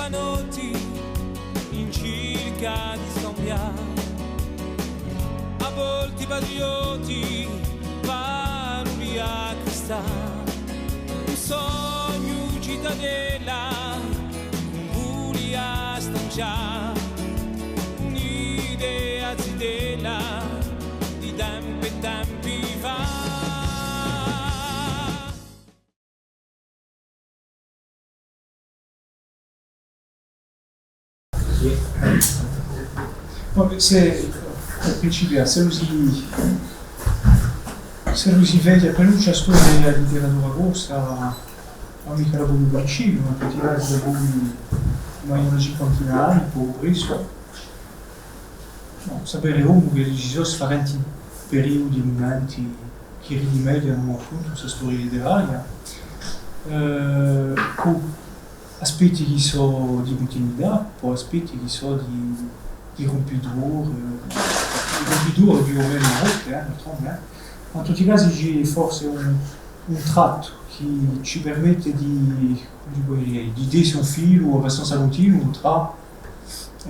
giovanotti in cerca di scambiare, a volte patrioti valori a cristallo, un sogno cittadella, un vuli a stanciare, un'idea zitella di tempi e tempi fa. Se al principio se lui si vede per lui c'è storia della letteratura corsa a mica la buona principio, ma tutti gli altri da cui immagino continuare un po' preso. No, sapere come ci sono differenti periodi, momenti che rimediano appunto questa storia letteraria, con aspetti che sono di continuità, poi aspetti che sono di rompitura più o meno volte, ma in tutti i casi c'è forse un tratto che ci permette di dare un filo abbastanza continuo tra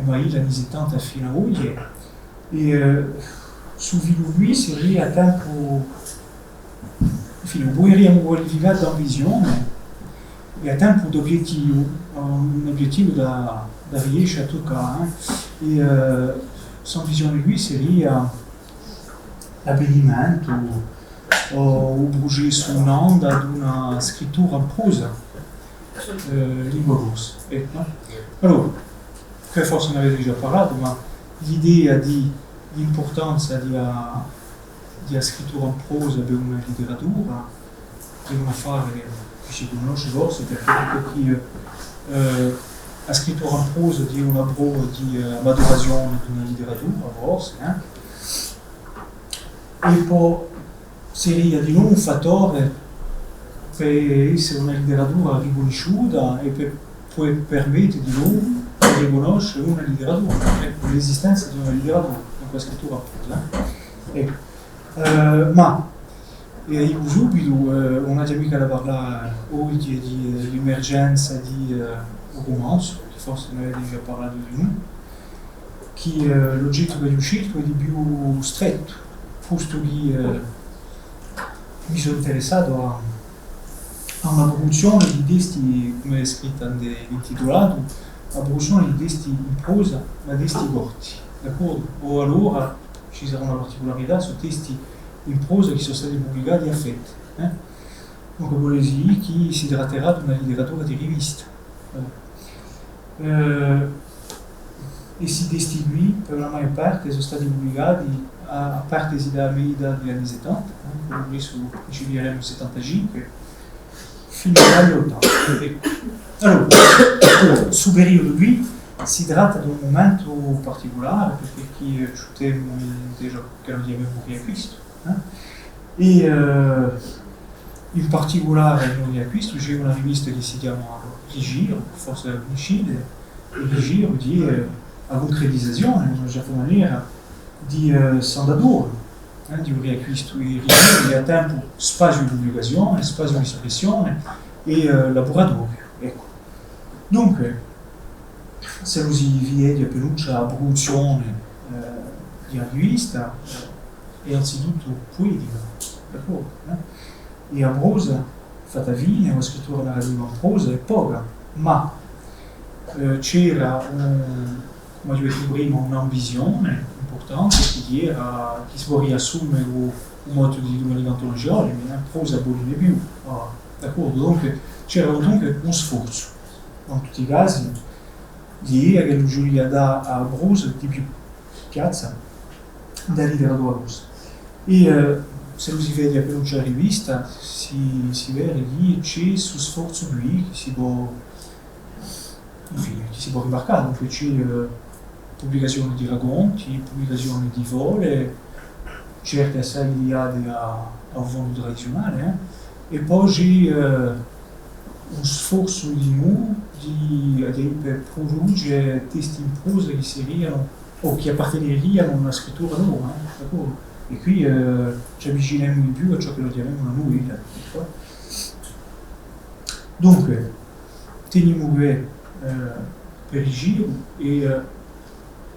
gli anni 70 fino a oggi, e su lui si a tempo vuoi qualificare da visione e a tempo d'obiettivo, un obiettivo da riesce a toccare, e sans visione lui seria l'avvenimento o bruciare su un'onda ad una scrittura in prosa lingua russa. Allora, che forse ne avete già parlato, ma l'idea di l'importanza della scrittura in prosa per una letteratura è un affare che si conosce forse, perché la scrittura in prosa di una prova di maturazione di una letteratura forse, e poi seria di nuovo un fattore per essere una letteratura riconosciuta e per permettere di nuovo di riconoscere una letteratura, l'esistenza di una letteratura in questa scrittura in prosa. Ma io subito una amica da parlare oggi dell'emergenza di romanzo, che forse ne avete già parlato di noi, che l'oggetto che è uscito è di più stretto, posto che mi sono interessato a una produzione di testi, come è scritta nell'intitolato, una produzione di testi in prosa, ma testi corti, d'accordo? O allora ci sarà una particolarità su testi in prosa che sono stati pubblicati a fette. Donc vuol dire che si tratterà di una letteratura di rivista. E questi testi qui, per la maggior parte, sono stati pubblicati a parte dalla metà degli anni 70, quello su principi degli anni 75, fino agli anni 80. Allora, su periodo qui si tratta di un momento particolare, perché ci temo che lo abbiamo riacquisto. E in particolare non riacquisto c'è una rivista che si chiama Rigiro, forse la conoscete, e Rigiro di la concretizzazione in una certa maniera di Sandadoro, di un riacquisto di Rigiro che a tempo spazio di pubblicazione, spazio di espressione e laboratorio. Ecco. Dunque, se lo si vede per la produzione di una rivista, è anzitutto poetica, d'accordo? E a prosa, fatta via, una scrittura narrativa in prosa è poca, ma c'era, come ho detto prima, un'ambizione importante che si può riassumere un modo di antologia, ma in prosa vuol dire più, d'accordo? Dunque c'era dunque un sforzo, in tutti i casi, di che lo Giulia dà a prosa di più piazza da letteratura russa. E se lo si vede per una rivista si vede che c'è su sforzo qui che si può rimarcare, dunque c'è pubblicazione di racconti, pubblicazione di vole, certe assai legate al mondo tradizionale, e poi c'è un sforzo di noi per produrre testi in prosa che seriano o che apparteneriano a una scrittura nuova, d'accordo? E qui ci avviciniamo di più a ciò che lo chiamiamo una novità. Dunque, teniamo che Perigiro e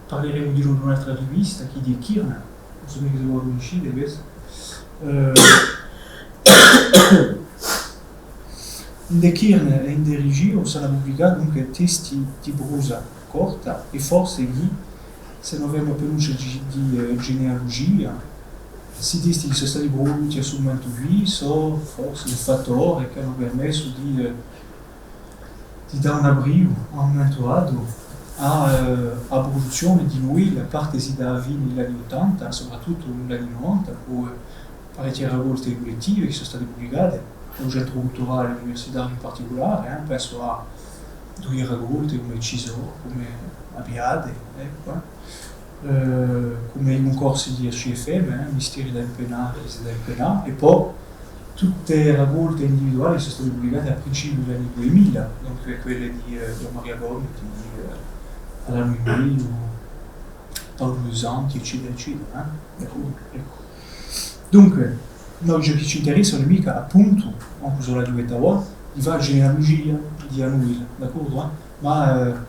parleremo di un'altra rivista che di Kirna, non so che devo conoscere questo. In de Kirna e in de Rigiro sono pubblicati dunque testi di prosa corta e forse lì, se non abbiamo pronuncia di genealogia, questi testi che sono stati voluti a suo momento qui sono forse il fattore che hanno permesso di dare un abrigo a un momento dato a produzione di noi da parte della fine degli anni 80, soprattutto negli anni 90, con parecchie raccolte collettive che sono state pubblicate, un centro culturale universitario in particolare, penso a due raccolte come Cisò, come Abiade, come i concorsi di RCFM, Misteri del Penà, e poi tutte le raccolte individuali sono state pubblicate a principio degli anni 2000, dunque quelle di Maria Gomiti, di Alain Mimei, Paolo Lusanti, eccetera, eccetera. Ecco. Dunque, noi ciò che ci interessa non è mica appunto, anche sulla diventa di fare genealogia di Anuil, d'accordo? Ma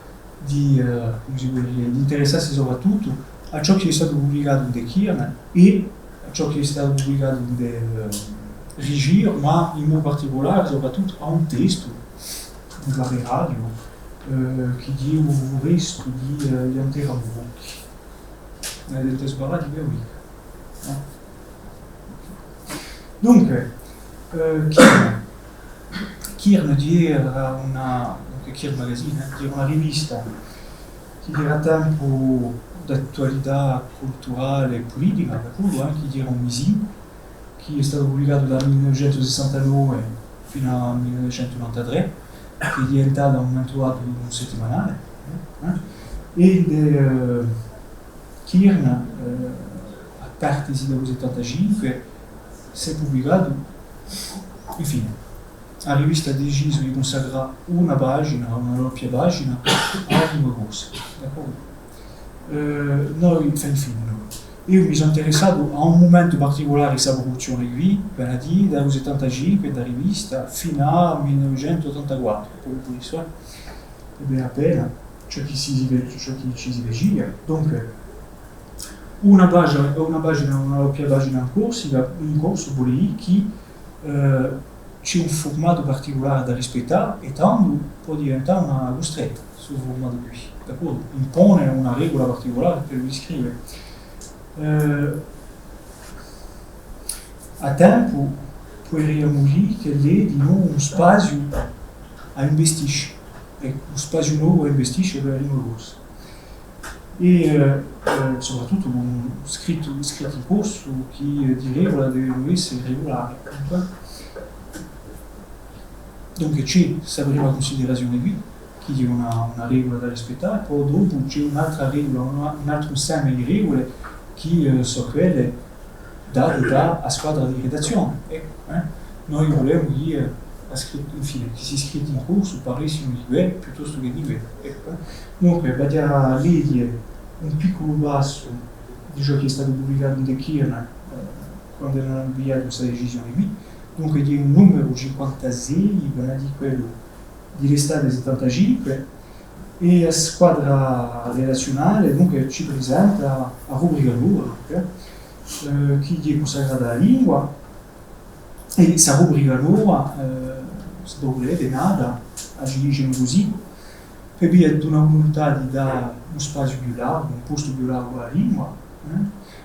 di interessarsi soprattutto a ciò che è stato pubblicato in De Kirna e a ciò che è stato pubblicato in De Rigiro, ma in modo particolare soprattutto a un testo di radio che dice un resto di Antera Bucchi del testo di Beovic. Dunque, Kirna era una Kirna Magazine, era una rivista che era a tempo d'attualità culturale e politica, d'accordo? Che era un misino, che è stato pubblicato dal 1969 fino al 1993, che è diventato un momento dato un settimanale. E Kirna, a parte del 1975, si è pubblicato, infine. La rivista ha deciso di consacrare una doppia pagina a una cosa, d'accordo? Io mi sono interessato a un momento particolare di questa produzione qui, per dire, dal 1975 da rivista fino al 1984, poi questo è ben appena ciò che ci si decide. Dunque, una doppia pagina in corso vuol dire che c'è un formato particolare da rispettare e tanto può diventare una costretta sul formato qui, d'accordo? Impone una regola particolare per lui scrivere. A tempo potremmo dire che lei di nuovo un spazio a investire, un spazio nuovo a investire per la lingua russa. E soprattutto un scritto in corso che di regola deve essere regolare. Dunque c'è questa prima considerazione qui, che è una regola da rispettare, poi dopo c'è un'altra regola, un altro insieme di regole che sono quelle date dalla squadra di redazione. Noi vogliamo che si scritti in corso parlessimo di quello piuttosto che di quello. Dunque, vediamo lì un piccolo passo di ciò che è stato pubblicato in De Kirna quando hanno inviato questa decisione qui. Dunque di un numero 56, di quello di l'estate 75, e la squadra redazionale dunque ci presenta a rubrica loro, che è consacrata alla lingua, e questa rubrica loro si dovrebbe nata, agisce così, per via di una volontà di dare uno spazio più largo, un posto più largo alla lingua,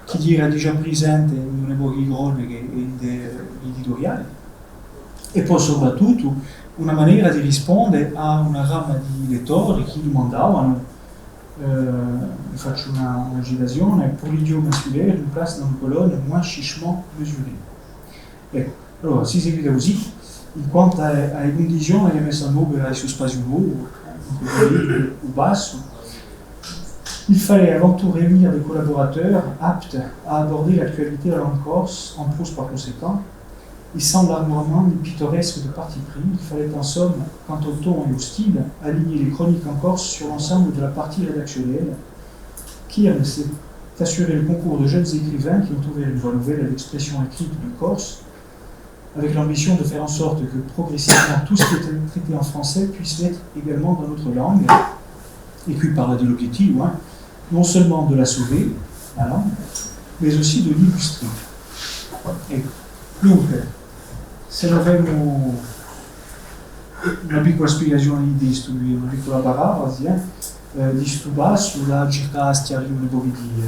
che era già presente in un'epoca di cronache e di editoriali, e poi soprattutto una maniera di rispondere a una gamma di lettori che domandavano, vi faccio una citazione, pour l'idiot masculin, une place dans une colonne moins chichement mesurée. Ecco, allora si seguita così, in quanto alle condizioni che messa in opera il suo spazio nuovo, o basso, il fallait avant tout réunir des collaborateurs aptes à aborder l'actualité de la langue corse en prose par conséquent, et sans l'armement ni pittoresque de parti pris. Il fallait en somme, quant au ton et au style, aligner les chroniques en corse sur l'ensemble de la partie rédactionnelle, qui s'est assuré le concours de jeunes écrivains qui ont ouvert une voie nouvelle à l'expression écrite du corse, avec l'ambition de faire en sorte que progressivement tout ce qui est traité en français puisse l'être également dans notre langue, et qui parle de l'objectif, non seulement de la sauver, la langue, mais aussi de l'illustrer. Et donc, se noi avevamo una piccola spiegazione di questo, una piccola parola, di questo basso, la circa stiamo un po' di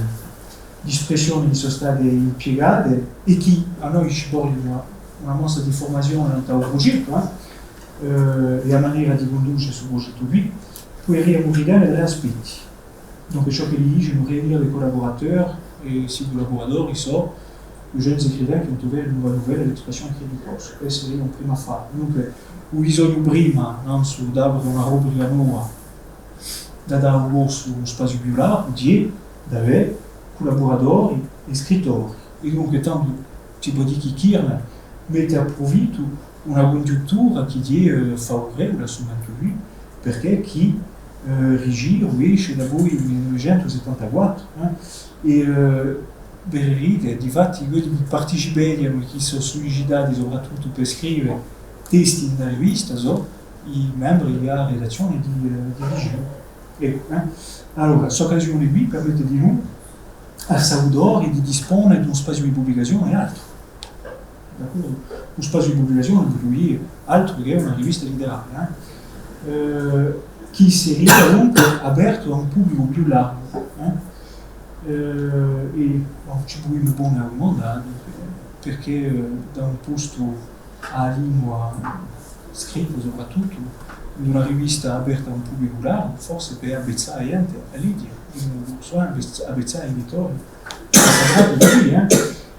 espressioni che sono state impiegate e che a noi ci vogliono una mossa di formazione nel progetto, e la maniera di condurre su progetto qui, potremmo vedere degli aspetti. Donc, ciò che gli dice, réunir les collaborateurs, et si collaboratori sono i jeunes écrivains qui ont trouvé une nouvelle nouvelle à l'expression écrite du corso. Questa è una prima fase. Dunque, ho bisogno prima, non su dare una rubrica nuova, da dare un uomo su uno spazio più largo, di avere collaboratori e scrittori. E dunque, tanto si può dire che Kirn mette a profitto una congiuntura che è favorevole a suo lui, perché chi rigir, riesce da voi nel 1974, e verrete, di fatti, voi partecipate, chi sono sollecitati soprattutto per scrivere testi in rivista, i membri della redazione di Rigiro. Allora, questa occasione qui permette di noi, a Saudori, di disporre di uno spazio di pubblicazione alto. D'accordo? Un spazio di pubblicazione di lui altro che una rivista letteraria, che sarebbe comunque aperto a un pubblico più largo. E ci vogliamo buone al mondo, perché da un posto a lingua scritta soprattutto, in una rivista aperta a un pubblico largo, forse per abbezzare gente a Lidia, abbezzare i lettori,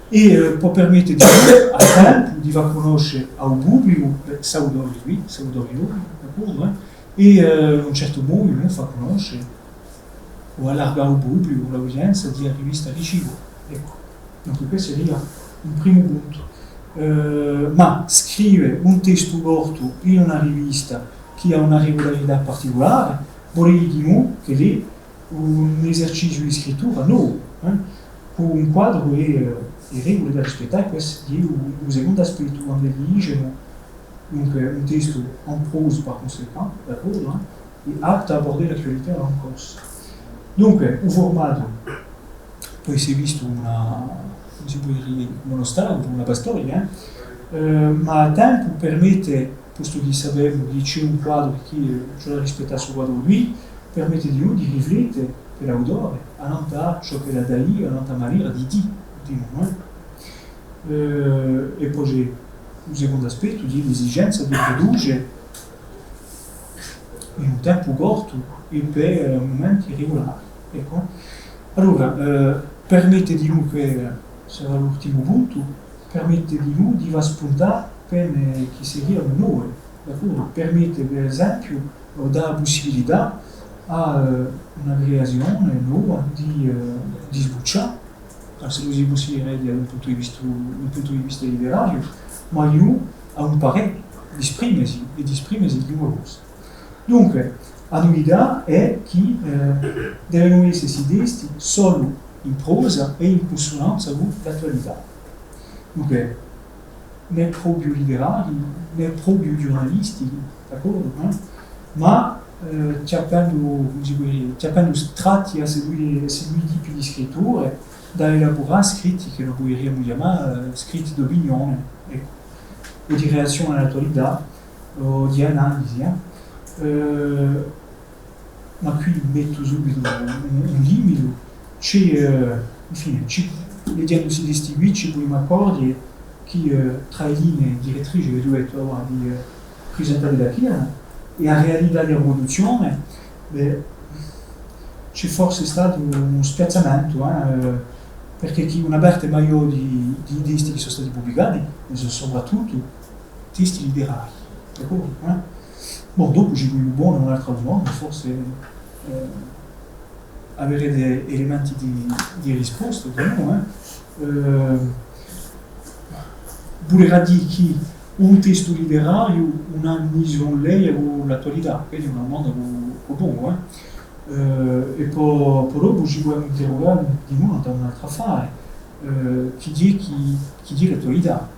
e può permettere di a tempo di far conoscere a un pubblico Saudori lui, d'accordo? E in un certo modo non fa conoscere o allargare al pubblico l'audienza di una rivista di cibo. Ecco, donc questo seria un primo punto. Ma scrivere un testo corto in una rivista che ha una regolarità particolare vuol dire che è un esercizio di scrittura nuovo, con un quadro e regole da rispettare. Questo è un secondo aspetto quando leggiamo un testo en prose par conséquent, d'accordo, e apto a aborder l'attualità en corso. Dunque, un formato poi si è visto uno stadio, una pastoria, ma a tempo permette, posto che sappiamo che c'è un quadro che c'è da rispettare sul quadro qui, permette di noi di riflettere per l'autore, a non fare ciò che la Dali, a non fare maniera di dire. E poi c'è un secondo aspetto di l'esigenza di produrre in un tempo corto e per momenti regolari. Ecco. Allora, permette di noi, che sarà l'ultimo punto, permette di noi di far spuntare pene che sarebbero nuove, d'accordo? Permette per esempio dare possibilità a una creazione nuova di sbucciare, se così possibile dal punto di vista letterario, ma a un parere di esprimersi e di esprimersi di nuovo. Dunque, la novità è che devono essersi testi solo in prosa e in consonanza con l'attualità. Dunque, né proprio letterari, né proprio giornalistici, d'accordo? Ma cercando tratti a quei tipi di scritture da elaborare scritti che lo potremmo chiamare scritti d'opinione, ecco, o di reazione all'attualità, o di analisi. Ma qui metto subito un limite, infine, leggendo questi qui ci vogliamo accorgere che tra le linee direttrici che dovete avere di presentare da Kirn e la realtà di produzione, c'è forse stato uno spiazzamento, perché una parte maggiore di testi che sono stati pubblicati sono soprattutto testi letterari, d'accordo? Bon, dopo ci vogliono buono un'altra domanda, forse avere degli elementi di risposta, vorrà dire che un testo letterario non ha misura lei con l'attualità, quindi è una domanda che pongo. E poi dopo ci vogliamo interrogare di nuovo da un'altra fase, chi è l'attualità?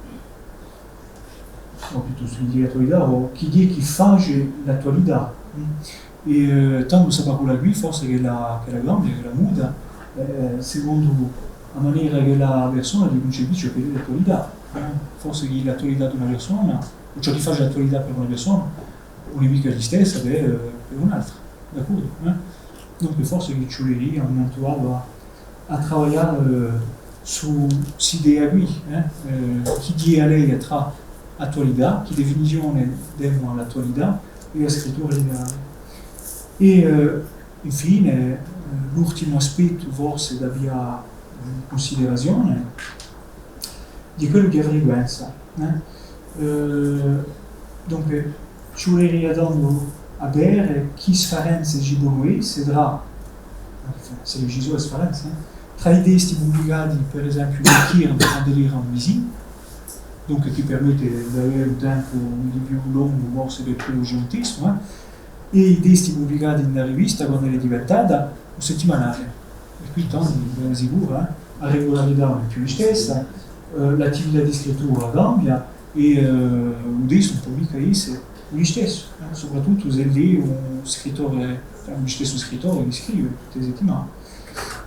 O piuttosto chi è l'attualità o chi è chi fa l'attualità. tanto sapeva lui forse che la grande, che la muda, secondo la maniera che la persona di concepisce per l'attualità, forse che l'attualità di una persona, o ciò che fa l'attualità per una persona, non è mica gli stessa per un'altra, d'accordo? Donc forse che ci vuole un momento a lavorare su idea qui, chi di a lei tra attualità, chi definizione demo l'attualità e la scrittura lineare. E infine l'ultimo aspetto forse da via considerazione di quello di frequenza. Donc ci vorrei andando a vedere chi sfarenze ci può essere se le Gesù sfarenze tra i testi pubblicati per esempio di Kirn a delire en visite, donc qui permette d'avere un tempo di più lungo forse per produrre un testo, e i testi pubblicati nella rivista quando è diventata un settimanale, e qui tanto ben sicuro la regolarità non è più la stessa, l'attività di scrittura cambia e un testo pubblica lo stesso, soprattutto se lì un scrittore, lo stesso scrittore che scrive tutte le settimane.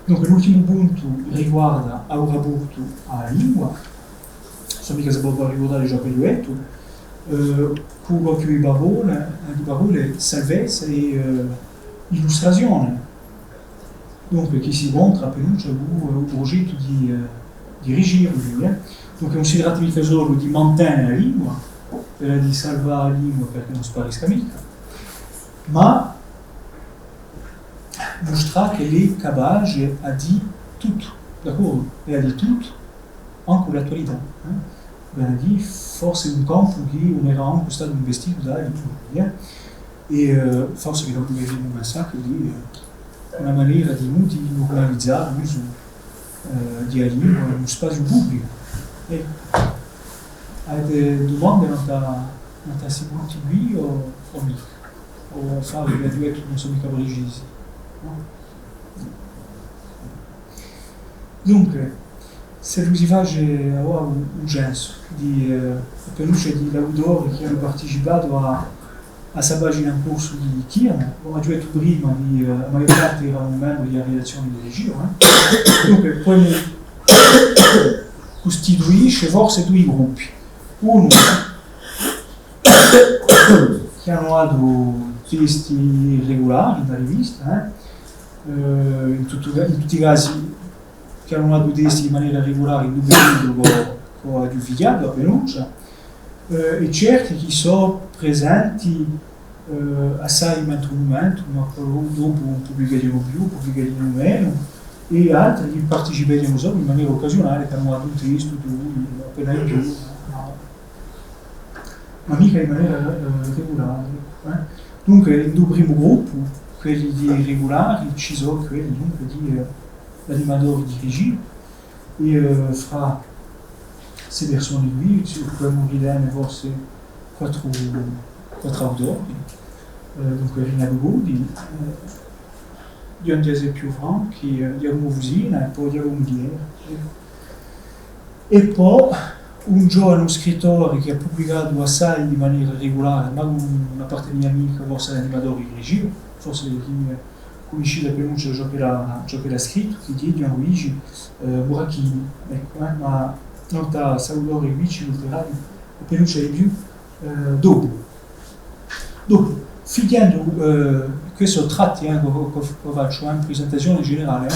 Donc l'ultimo punto riguarda il rapporto alla lingua, insomma che si può ricordare già per l'uetto, con più di parole, salvezza e illustrazione. Donc che si incontra per un progetto di regia. Donc consideratevi che solo di mantenere la lingua, di salvare la lingua perché non sparisca mica, ma mostrare che lei è capace a dire tutto, d'accordo? E a dire tutto anche l'attualità. Ben dire, forse un campo che non era anche stato investito dalla lingua. E forse che dopo vedremo un messaggio di una maniera di normalizzare l'uso della lingua in uno spazio pubblico. Avete domande nella seconda qui o mica? O fare il duetto non sono mica precisi? Dunque, se lui si fa un senso di peluche di autori che hanno partecipato a questa pagina in corso di Kirn, come ho detto prima, la maggior parte erano membri della redazione di regia. Dunque, poi costituisce forse due gruppi. Uno che hanno dato testi regolari da rivista, in tutti i casi che hanno dato testi in maniera regolare in dubbio con la giudiziaria, la pronuncia, e certi che sono presenti assai in un momento, ma dopo pubblicano più, pubblicano meno, e altri che partecipano solo in maniera occasionale, che hanno dato un testo appena in più, ma mica in maniera regolare. Dunque, in due primo gruppo, quelli di regolari, ci sono quelli di animatori di regia, e fra queste persone qui, ci possiamo vedere forse quattro autori, dunque Rina Bugodi, Dion più Franchi, Giacomo Fusina e poi Giacomo Diera. E poi un giovane scrittore che ha pubblicato assai in maniera regolare, ma una parte mia amica, forse l'animatore di regia, forse chi conosce la pronuncia ciò che l'ha scritto, che dice Luigi Buracchini, ecco, ma non da Salvatore Luigi Luterani, la pronuncia di più dopo. Figliando, questo tratti che faccio in presentazione generale,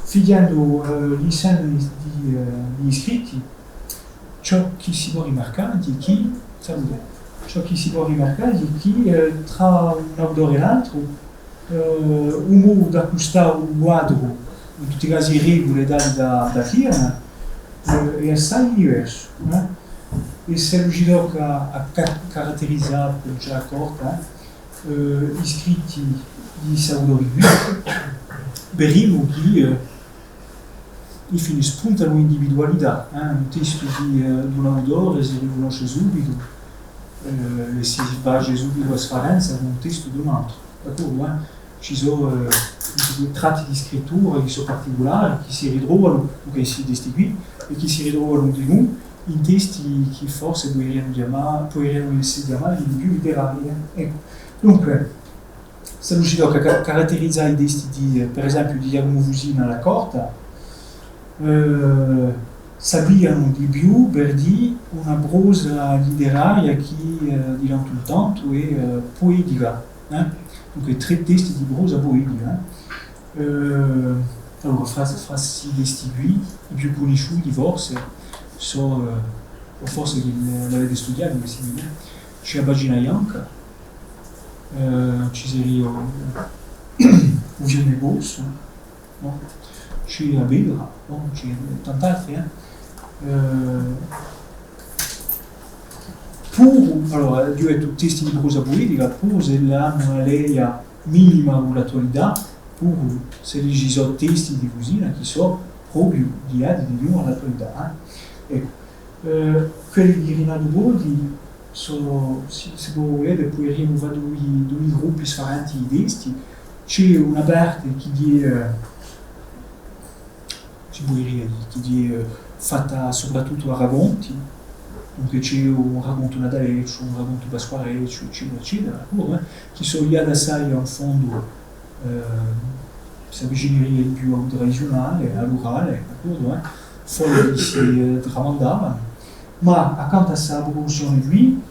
figliando gli segni di iscritti, ciò che si può rimarcare di chi, tra un autore e l'altro, un modo da acquistare un quadro, in tutti i casi regole date da Kirn, è assai diverso. E se riuscito a caratterizzare, come ce l'ha accorta, gli scritti di Salvatore Berimo che infine spuntano individualità, un testo di un autore si riconosce subito e si basa subito a sfarenza con un testo di un altro, d'accordo? Ci sono tratti di scrittura che sono particolari, che si ritrovano, che si distinguono e che si ritrovano di noi in testi che forse potrebbero essere chiamati di più letterari. Ecco. Dunque, se riuscito a caratterizzare questi, per esempio, di Armovusina alla corta, sappiano di più per dire una prosa letteraria che diventa un tanto è poetica. Donc tre testi di prosa poetica. Allora, frasi questi qui, i più conosciuti forse, sono, o forse che l'avete studiato, c'è la pagina bianca, ci sarebbe Eugène Gauss, no? C'è la Bella, no? C'è tanti altri. Allora, io ho detto testi di prosa poetica, pur se l'hanno lei minima con l'attualità, pur se ci sono testi di cosina che sono proprio di all'attualità. Ecco, quelli di Renato Bodi sono, se voi volete, poi arrivano due gruppi differenti di testi. C'è una parte che è fatta soprattutto a racconti, dunque c'è un racconto natalizio, un racconto pasqualeccio, eccetera, eccetera, che sono gli assai in fondo si avvicinerebbe più al tradizionale, all'orale, fuori che si tramandavano, ma accanto a questa proporzione qui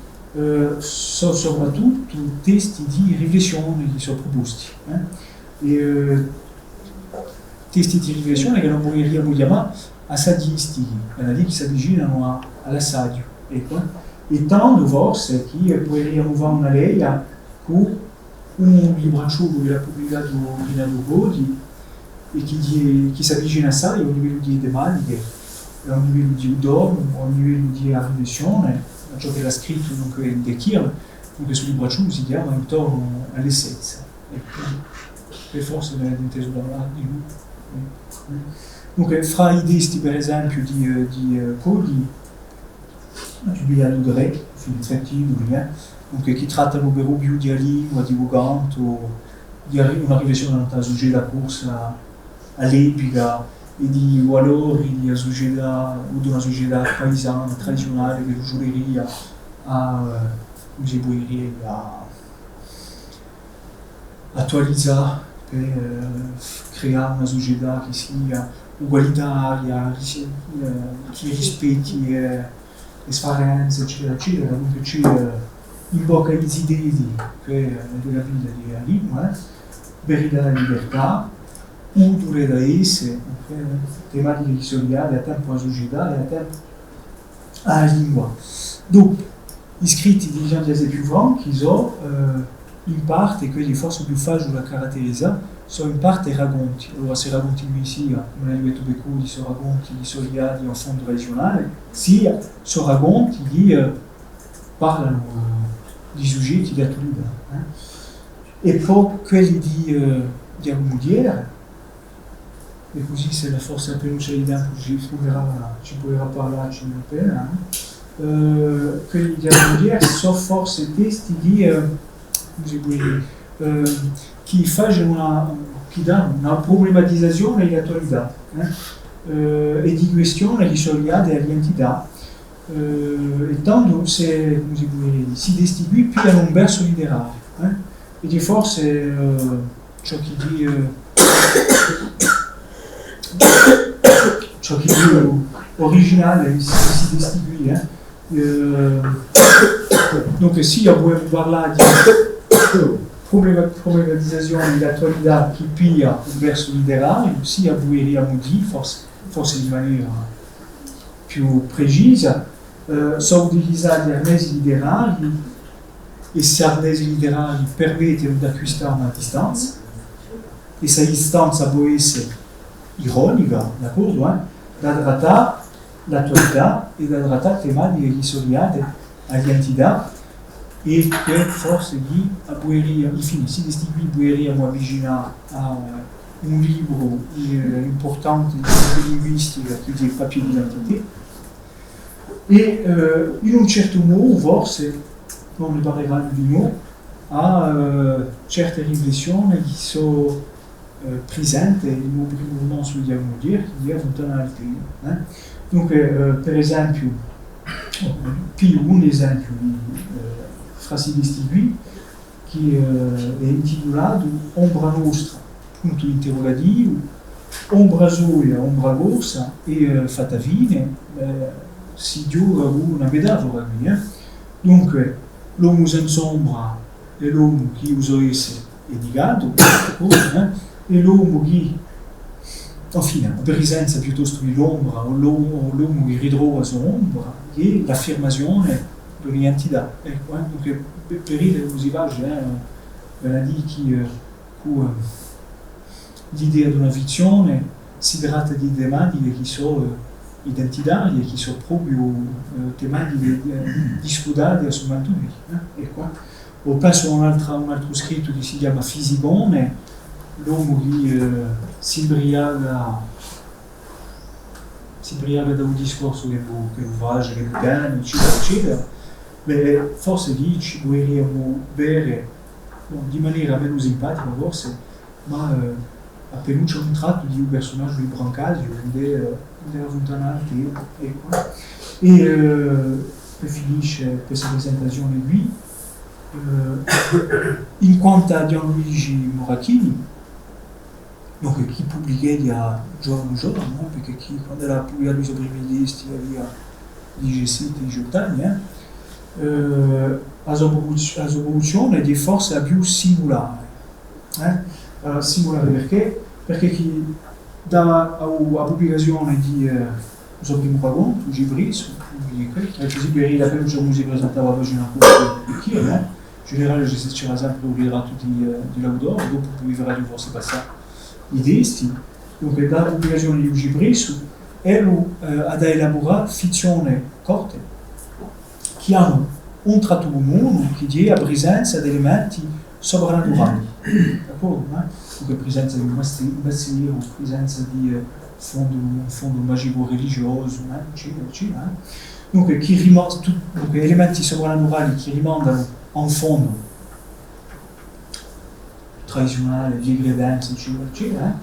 sono soprattutto testi di riflessione che sono proposti. Testi di riflessione che non vogliamo chiamare assaggistici, che si avvicinano all'assaggio. Ecco. E tanto forse che potremmo fare una lei con un libraccio che ha pubblicato Renato Bodi e che si avvicina assai a un livello di tematiche, a un livello di udorno, a un livello di riflessione, a ciò che ha scritto De Kirr, dunque sul libraccio si chiama Intorno all'essenza. E forse l'avete inteso da di lui. Dunque, fra i testi, per esempio, di Cody, il y a Dre, filtretti, dunque, che trattano per più di lingua, di voganto, di una riflessione nel sujet da corsa all'epica e di valori di una società paesana, tradizionale, che giureria a attualizzare per creare una società che sia ugualitaria, che rispetti le sfarenze, eccetera, eccetera. Dunque c'è in bocca gli idee della vita della lingua, verità e libertà, udure da esse, tematiche che sono legate a tempo alla società e a tempo alla lingua. Dunque, gli scritti di Jean Diaz più franchi sono in parte quelli forse più facili da caratterizzare, sono in parte racconti. Allora, se racconti qui sia, non è detto per cui sono racconti che sono legati a un fondo regionale, sia sono racconti che parlano di soggetti di attualità. E poi quelli di Armudiera, e così se la forza appena c'è di tempo ci potrà parlarci appena, quelli di Armudiera sono forse testi che danno una problematizzazione dell'attualità e di questioni che sono legate all'identità, e tanto si distingue più da un verso letterario, e di forse ciò che è originale si distingue. Donc sia vogliamo parlare di problematizzazione dell'attualità che pia un verso letterario, sia vogliamo dire, forse in maniera più precisa, sono utilizzati arnesi letterari e questi arnesi letterari permettono di acquistare una distanza, e questa distanza può essere ironica, d'accordo? Da trattare l'attualità e da trattare tematiche che sono legate all'identità e che forse infine si distingueriamo avvicinare a un libro importante di linguistica che è il papier d'identità e in un certo modo forse, non ne parlerà di nuovo, a certe riflessioni che sono presenti in un primo momento sul diagnostico che è fondamentale. Dunque, per esempio, più un esempio di frasi distingue che è intitolato Ombra Nostra, punto interrogativo, ombra soia, ombra rossa e fatavine, si giura una metafora qui. Dunque, l'uomo senza ombra è l'uomo che usa essere edicato, e l'uomo che, infine, la presenza piuttosto dell'ombra, o l'uomo che ritrova la sua ombra, che è l'affermazione di un'identità. Ecco, dunque, per il così vage, ben a dire che l'idea di una visione si tratta di tematiche che sono identitarie, che sono proprio tematiche discutate sul momento qui. Ecco. O penso a un altro scritto che si chiama Fisicone, l'uomo che si imbriaca da un discorso che vage, che bene, eccetera, eccetera. Beh, forse lì ci dovremmo bere di maniera meno simpatica, forse, ma appena c'è un tratto di un personaggio di Brancasio, della Fontanati, ecco. E finisce questa presentazione qui. In quanto a Gianluigi Morachini, donc, qui pubblicait il y a giorno, perché quando era pubblicato i suoi primi dischi aveva 17-18 anni, la sua produzione è forse la più singolare. Singolare perché? Perché chi dava la pubblicazione di suo primo racconto, Gibris, così per la prima giorno si presentava la pagina di chi, in generale c'era sempre un ritratto di l'autore, dopo potevi forse passare i testi. Dunque, dalla pubblicazione di Gibris, ha elaborato fizione corte, che hanno un tratto comune, che è la presenza di elementi soprannaturali. D'accordo? Dunque, presenza di un mestiere, presenza di un fondo magico-religioso, eccetera, eccetera. Dunque, elementi soprannaturali che rimandano a un fondo tradizionale, di credenza, eccetera, eccetera,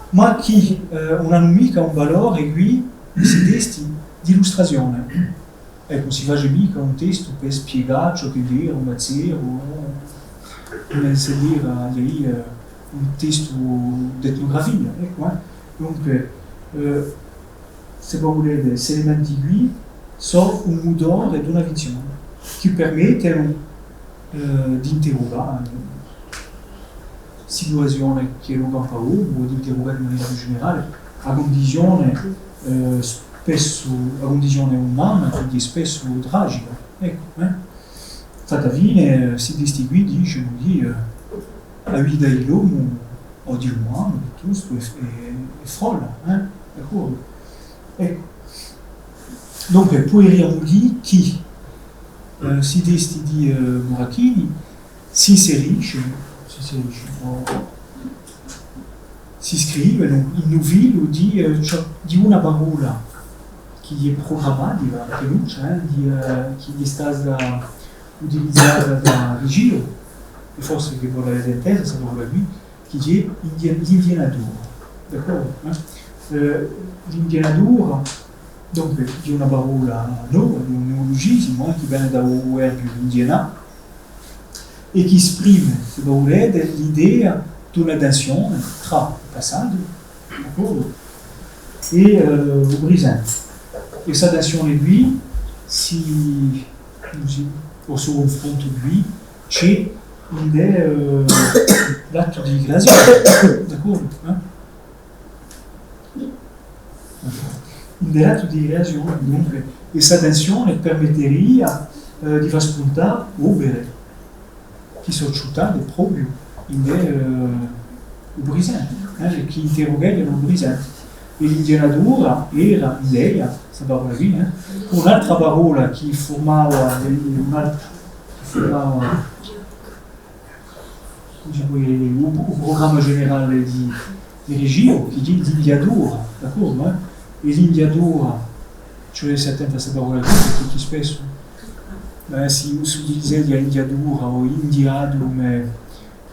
ma che non hanno mica un valore qui, questi testi di illustrazione. Ecco, si fa mica un testo per spiegare ciò che è vero, un mestiere, come si dire un testo di etnografia. Ecco, dunque, se volete, questi elementi qui sono un motore di una visione che permette di interrogare la situazione che lo campa o di interrogare in maniera più generale la condizione umana, quindi spesso tragica. Ecco, fatta fine, si distingue, dice, la vita dell'uomo o di umano, piuttosto, è folle, d'accordo? Ecco. Dunque, potremmo dire che si testi di Morachini si scrivono in novilo di una parola che è programmata, che è stata utilizzata da Rigio, e forse che vuole avere intesa questa parola qui, che è l'indianatura. D'accordo? L'indianatura, dunque, di una parola nuova, di un neologismo che viene da un verbo indiana e che esprime, se volete, l'idea di una tensione tra il passato, d'accordo, e il presente. E questa tensione qui, al suo confronto qui, c'è l'atto di creazione, d'accordo? L'atto di creazione, dunque, questa tensione permetterebbe di far spuntare opere che sono citate proprio il presente, che interrogano il presente. E l'indianatura era l'idea, questa parola qui, un'altra parola che formava il programma generale di Rigio, che è l'indianatura, d'accordo? E l'indianatura, cioè si attenta a questa parola qui, perché spesso si utilizza l'indianatura o indiado come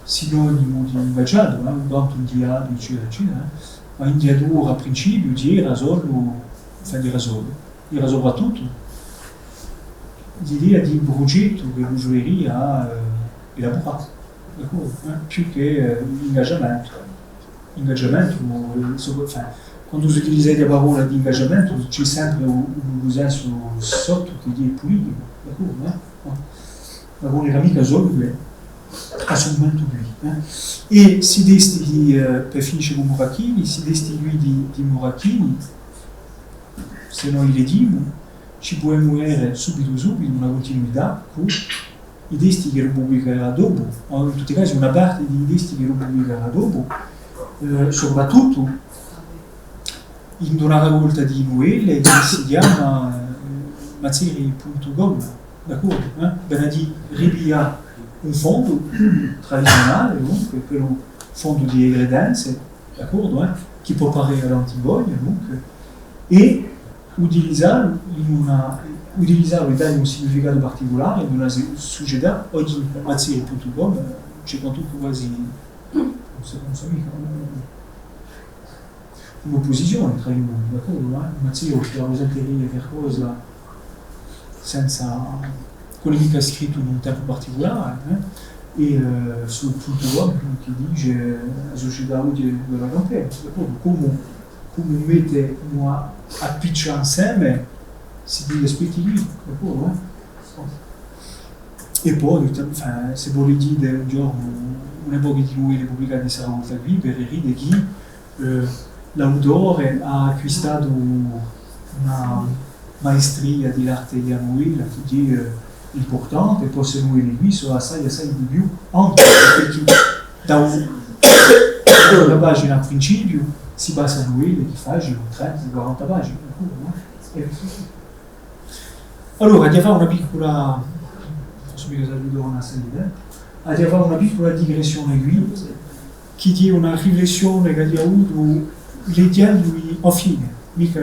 sinonimo di invaggiato, tanto indiado, eccetera, eccetera. Ma l'indianatura a principio era soprattutto l'idea di un progetto che l'usueria ha elaborata, più che ingaggiamento. Ingaggiamento, quando si utilizza la parola di ingaggiamento c'è sempre un senso sotto che è politico, la non era mica solo assumento lui. E si desti per finire con Morachini, si desti lui di Morachini, se noi le dimo, ci può muovere subito una continuità con i testi che lo pubblicherà dopo, o in tutti i casi una parte dei testi che lo pubblicherà dopo, soprattutto in una raccolta di novelle che si chiama Mazzeri.com, d'accordo? Ben a dire, rivia un fondo tradizionale, comunque, quello fondo di credenze, d'accordo? Che può parere all'antigonia, comunque, e utilizzarlo e dargli un significato particolare in una società. Oggi Mazzeri.com c'è quasi non so mica un'opposizione tra i mondi, d'accordo? Mazzeri che rappresenterebbe qualcosa senza quello che ha scritto in un tempo particolare, e sul punto web che dice la società oggi della campagna, come mette una appiccia insieme si deve aspettare, d'accordo? E poi, se vuole dire un giorno un'epoca di lui pubblicata sarà molto qui per ridere che l'autore ha acquistato una maestria di arte di Anuela che è importante, poi se noi qui sono assai di più, anche perché da una pagina a principio si basa a Anuela che fa 30-40 pagine. Allora, andiamo a fare una piccola, andiamo a fare una piccola digressione qui, che è una riflessione che ha avuto leggendo a fine, mica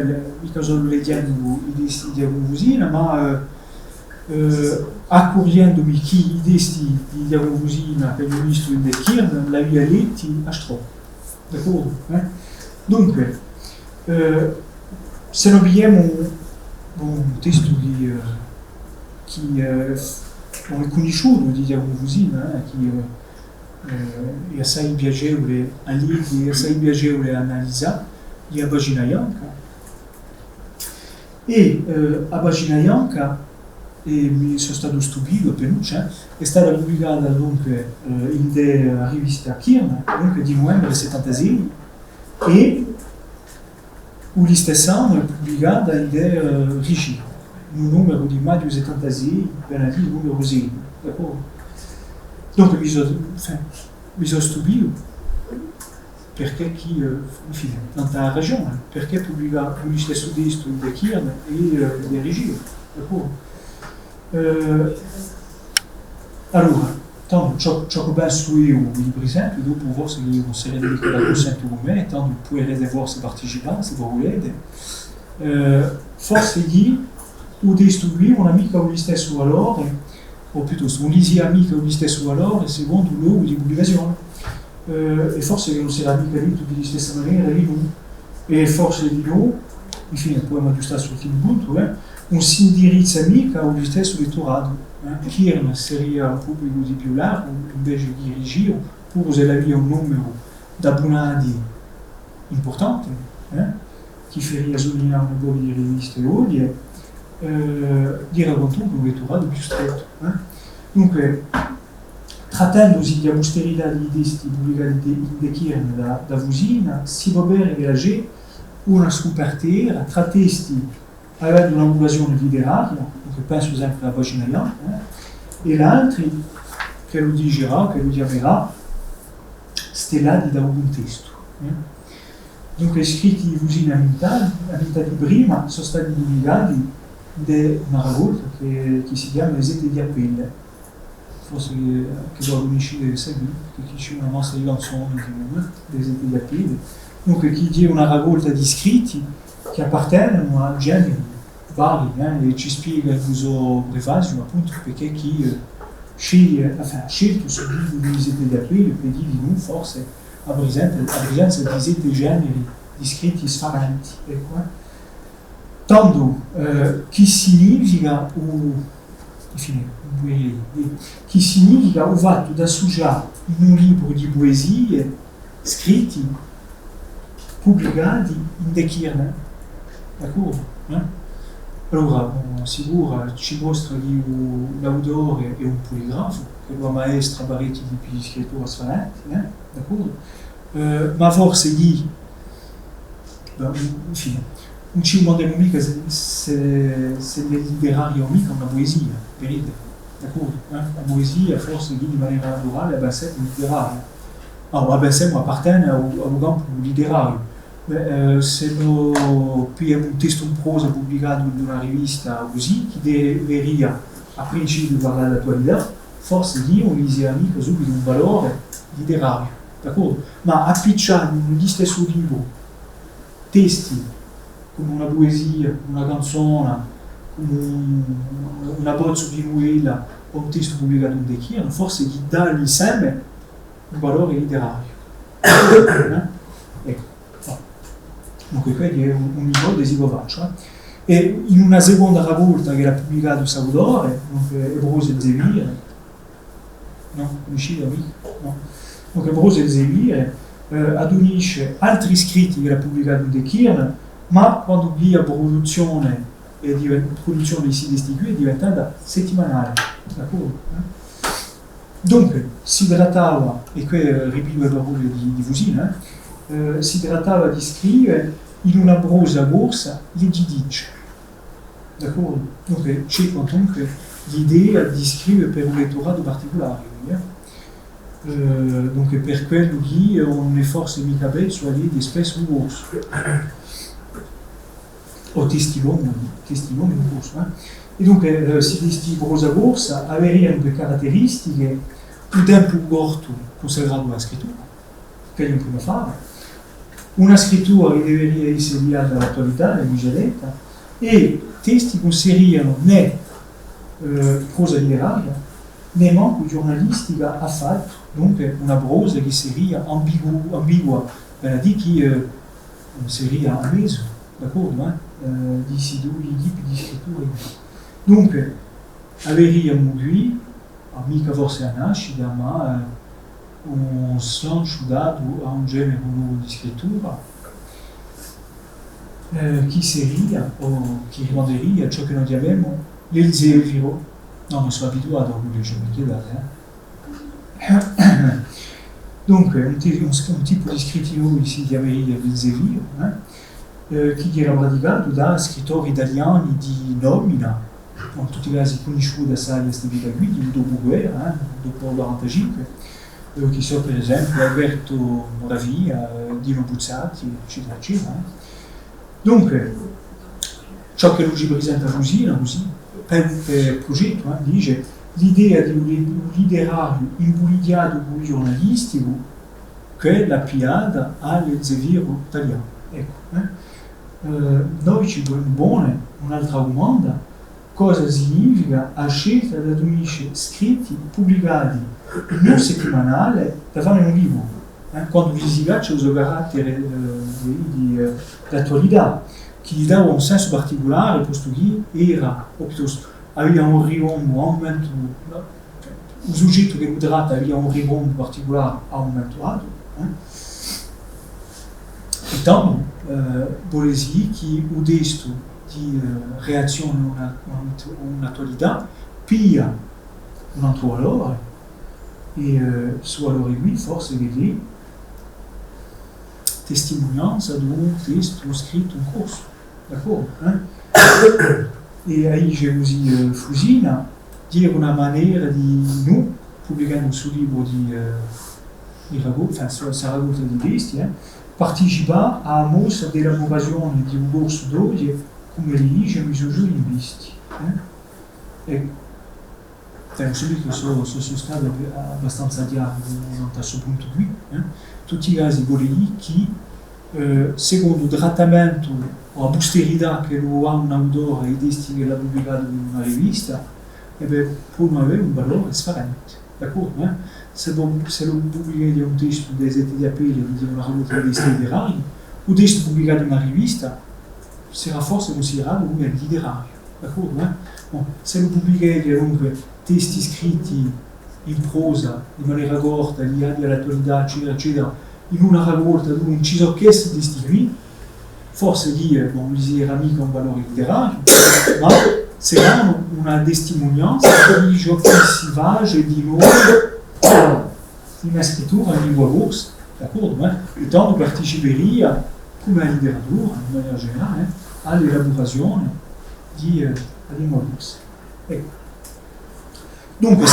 solo leggendo i testi di Agonvusina, ma accorgendomi che i testi di Agonvusina che ho visto in Kirn l'avevo letti a Stroh, d'accordo? Dunque, se non abbiamo un testo che è conosciuto di Agonvusina, che è assai piacevole a leggere, è assai piacevole a analizzare, è a Pagina Bianca. E a Pagina Bianca, mi sono stato stupito per è stata pubblicata dunque in della rivista Kirn, dunque di novembre 76, e lo stesso anno è pubblicata in del Ricci, un numero di maggio 76, per la numero 6, d'accordo? Donc mi sono stupito perché chi, infine, non ha ragione, perché pubblica lo stesso testo di Kirn e di Ricci, d'accordo? Allora, tanto ciò che penso io, per esempio, dopo forse che non sarebbe mica da consentire con me, tanto potete forse partecipare se voi volete, forse che o testo qui non ha mica lo stesso valore, o piuttosto non gli ha mica lo stesso valore secondo il luogo di pubblicazione, e forse che non sarà mica detto di stessa maniera di noi, e forse di noi, infine poi mi aggiustare sull'ultimo punto, non si indirizza mica allo stesso lettorato. Kirn sarebbe un pubblico di più largo invece di Ricci, pur se aveva un numero di abbonati importante, che farebbe sottolineare un po' di riviste oggi, di raccontare un lettorato più stretto. Dunque, trattandosi di austerità di testi pubblicati in Kirn da Vusina, si può bene rilasciare una scopertura tra testi aveva un'occasione letteraria, che penso sempre alla Pagina Bianca, e l'altro che lo dirà, che lo chiamerà stellati da un testo. Dunque, i scritti di Vusina a metà di prima sono stati pubblicati da una raccolta che si chiama Les Étés d'Appel, forse che dovrò conoscere che c'è una mostra di canzoni Les Étés d'Appel, dunque che è una raccolta di scritti che appartengono a generi vari, e ci spiega il uso prefacio appunto perché chi ha scelto sul libro di Les Étés d'Appel per dire non forse a presenza di 7 generi di scritti sfaranti, ecco. Tanto che significa infine, che significa o fatto da suja in un libro di poesie scritti, pubblicati in De Kirne, d'accordo? Allora, sicuro ci mostra che l'autore è un poligrafo, che è un maestro parecchio di scrittura sfanati, d'accordo? Ma forse lì, infine, non ci mandiamo mica se il letterario mica una poesia, vedete? D'accordo? La poesia forse lì di maniera naturale è sempre letteraria. Allora, sempre appartiene al campo letterario. Se noi abbiamo un testo in prosa pubblicato in una rivista così, che deveria a principio parlare dell'attualità, forse lì non gli sia mica subito un valore letterario, d'accordo? Ma appicciando negli stessi libri testi come una poesia, una canzone, una bozza di novella o un testo pubblicato in De Kirne, forse gli dà insieme un valore letterario. Ecco. Dunque quello è un livello di sicurezza. E in una seconda raccolta che era pubblicato Salvatore, Ebrose e Zevire, no? Conoscete mica? No? Dunque Ebrose e Zevire adunisce altri scritti che era pubblicato in De Kirne, ma quando la produzione di Sidesti qui è diventata settimanale, d'accordo? Dunque si trattava, e qui ripeto le parole di Fusina, si trattava di scrivere in una prosa corsa le giudice, d'accordo? Dunque c'è comunque l'idea di scrivere per un lettorato particolare, dunque per quello che non è forse mica bello su di spesso un corso o testimoni di corso, e dunque si dice prosa corsa avevano due caratteristiche: un tempo corto consagrato alla scrittura, che è un primo fare, una scrittura che deveria essere legata all'attualità, come già detta, e testi che seriano né prosa letteraria né manco giornalistica affatto, dunque una prosa che seria ambigua, di chi seria a mezzo, d'accordo? Di due tipi di scritture. Dunque avremo qui, mica forse a nascita, ma un slancio dato a un genere nuovo di scrittura che seria o che rimanderia ciò che noi chiamiamo l'Elzeviro. No, non sono abituato a quello che mi chiedete. Dunque un tipo di scrittura che si chiameria l'Elzeviro, che era praticato da scrittori italiani di nomina, in tutti i casi conosciuti da questa vita qui, di dopoguerra, dopo il 1945, che sono per esempio Alberto Moravia, Dino Buzzati, eccetera, eccetera. Dunque, ciò che lui ci presenta così, per progetto, dice l'idea di un letterario imbugliato con il giornalistico che è la piada all'Elzeviro italiano. Ecco, noi ci pone un'altra domanda: cosa significa la scelta di unire scritti pubblicati in un settimanale da fare un libro, quando vi si caccia il suo carattere di attualità, che gli dava un senso particolare, posto che era, o piuttosto aveva un momento, un soggetto che lo tratta aveva un ribondo particolare a un momento dato. E tanto vuol dire che il testo di reazione a un'attualità piglia un altro valore, e su valore qui forse che lì testimonianza di un testo scritto in corso, d'accordo? E aí c'è così Fusina dire una maniera di noi pubblicando sul libro di raccolta, sa raccolta di testi, partecipa a mostra dell'elaborazione di un corso d'oggi come li dice misuri linguisti. Subito sono stato abbastanza chiaro da questo punto qui. Tutti i casi vorrei che secondo il trattamento o la posterità che lo ha un autore e i testi che l'ha pubblicato in una rivista, può avere un valore differente, d'accordo? Se lo pubblichi un testo dei sette di aprile di una raccolta di testi letterari, un testo pubblicato in una rivista sarà forse considerato come letterario, d'accordo? Bon, se lo pubblicate dunque testi scritti in prosa, in maniera corta, legati all'attualità, eccetera, eccetera, in una raccolta dove non ci sono questi testi qui, forse lì non gli era mica un valore letterario, ma sarà una testimonianza di ciò che si va di nuovo in una scrittura in lingua russa, d'accordo? E tanto parteciperia, come la letteratura, in maniera generale, all'elaborazione di lingua russa. Ecco. Dunque,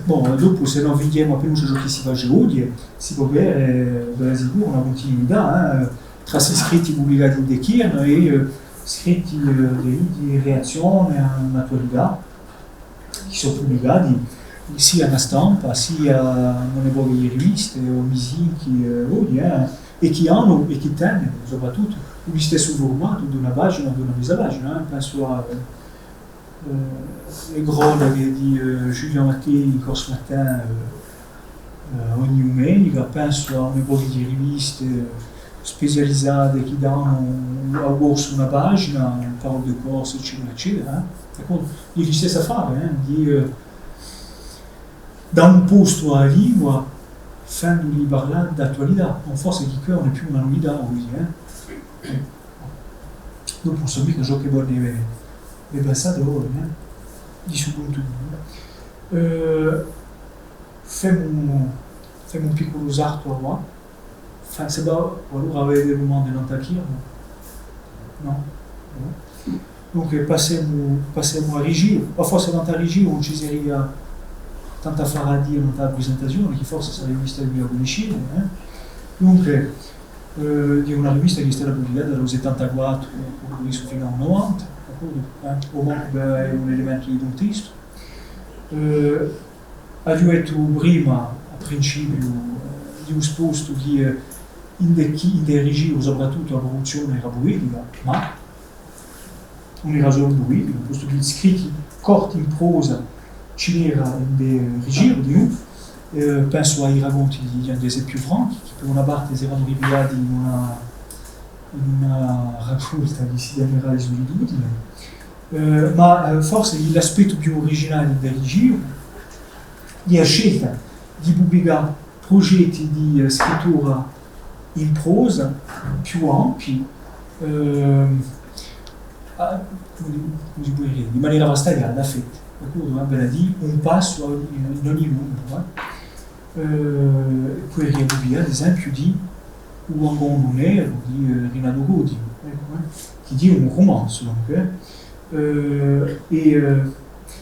dopo se non vediamo più ciò che si fa oggi, si può avere per sicuro una continuità tra i scritti pubblicati in Dekirn e scritti di reazione all'attualità che sono pubblicati sia nella stampa sia nelle poche riviste o misinchi oggi e che hanno e che tengono soprattutto lo stesso formato di una pagina o di una mezza pagina. Penso a le cronache di Julien Mattei in Corse Matin ogni domenica, penso a un po' di riviste specializzate che danno a corso una pagina, un parole di corso, eccetera, eccetera. Di stessa fare, da un posto alla lingua, facendogli parlare d'attualità, non forse che non è più una novità oggi. Dopo non so mica ciò che vuole le pensatori, di suo punto di vista. Facciamo un piccolo salto a qua. Se allora avete delle domande non t'acchiamo? No? Donc passiamo a Rigio. Ma forse non a Rigio non ci sarebbe tanta fare a dire nella presentazione, che forse sarebbe vista di mio conoscere. Dunque, di una rivista che è stata pubblicata dal 74 fino al 90. O manco è un elemento di un testo. Ha detto prima, a principio, di un sposto che in dei regimi, soprattutto la produzione era poetica, ma non era solo poetica, posto che gli scritti corti in prosa c'era in dei regimi di noi. Penso ai racconti di Andrés più Franchi, che per una parte erano ripiegati in una raccolta di Sidemerale solitudine. Ma forse l'aspetto più originale del giro è la scelta di pubblicare progetti di scrittura in prosa più ampi, di maniera vastaggiata, un passo in ogni lungo. Poi pubblicare ad esempio di Un Angon Nero di Renato Godi, che è un romanzo.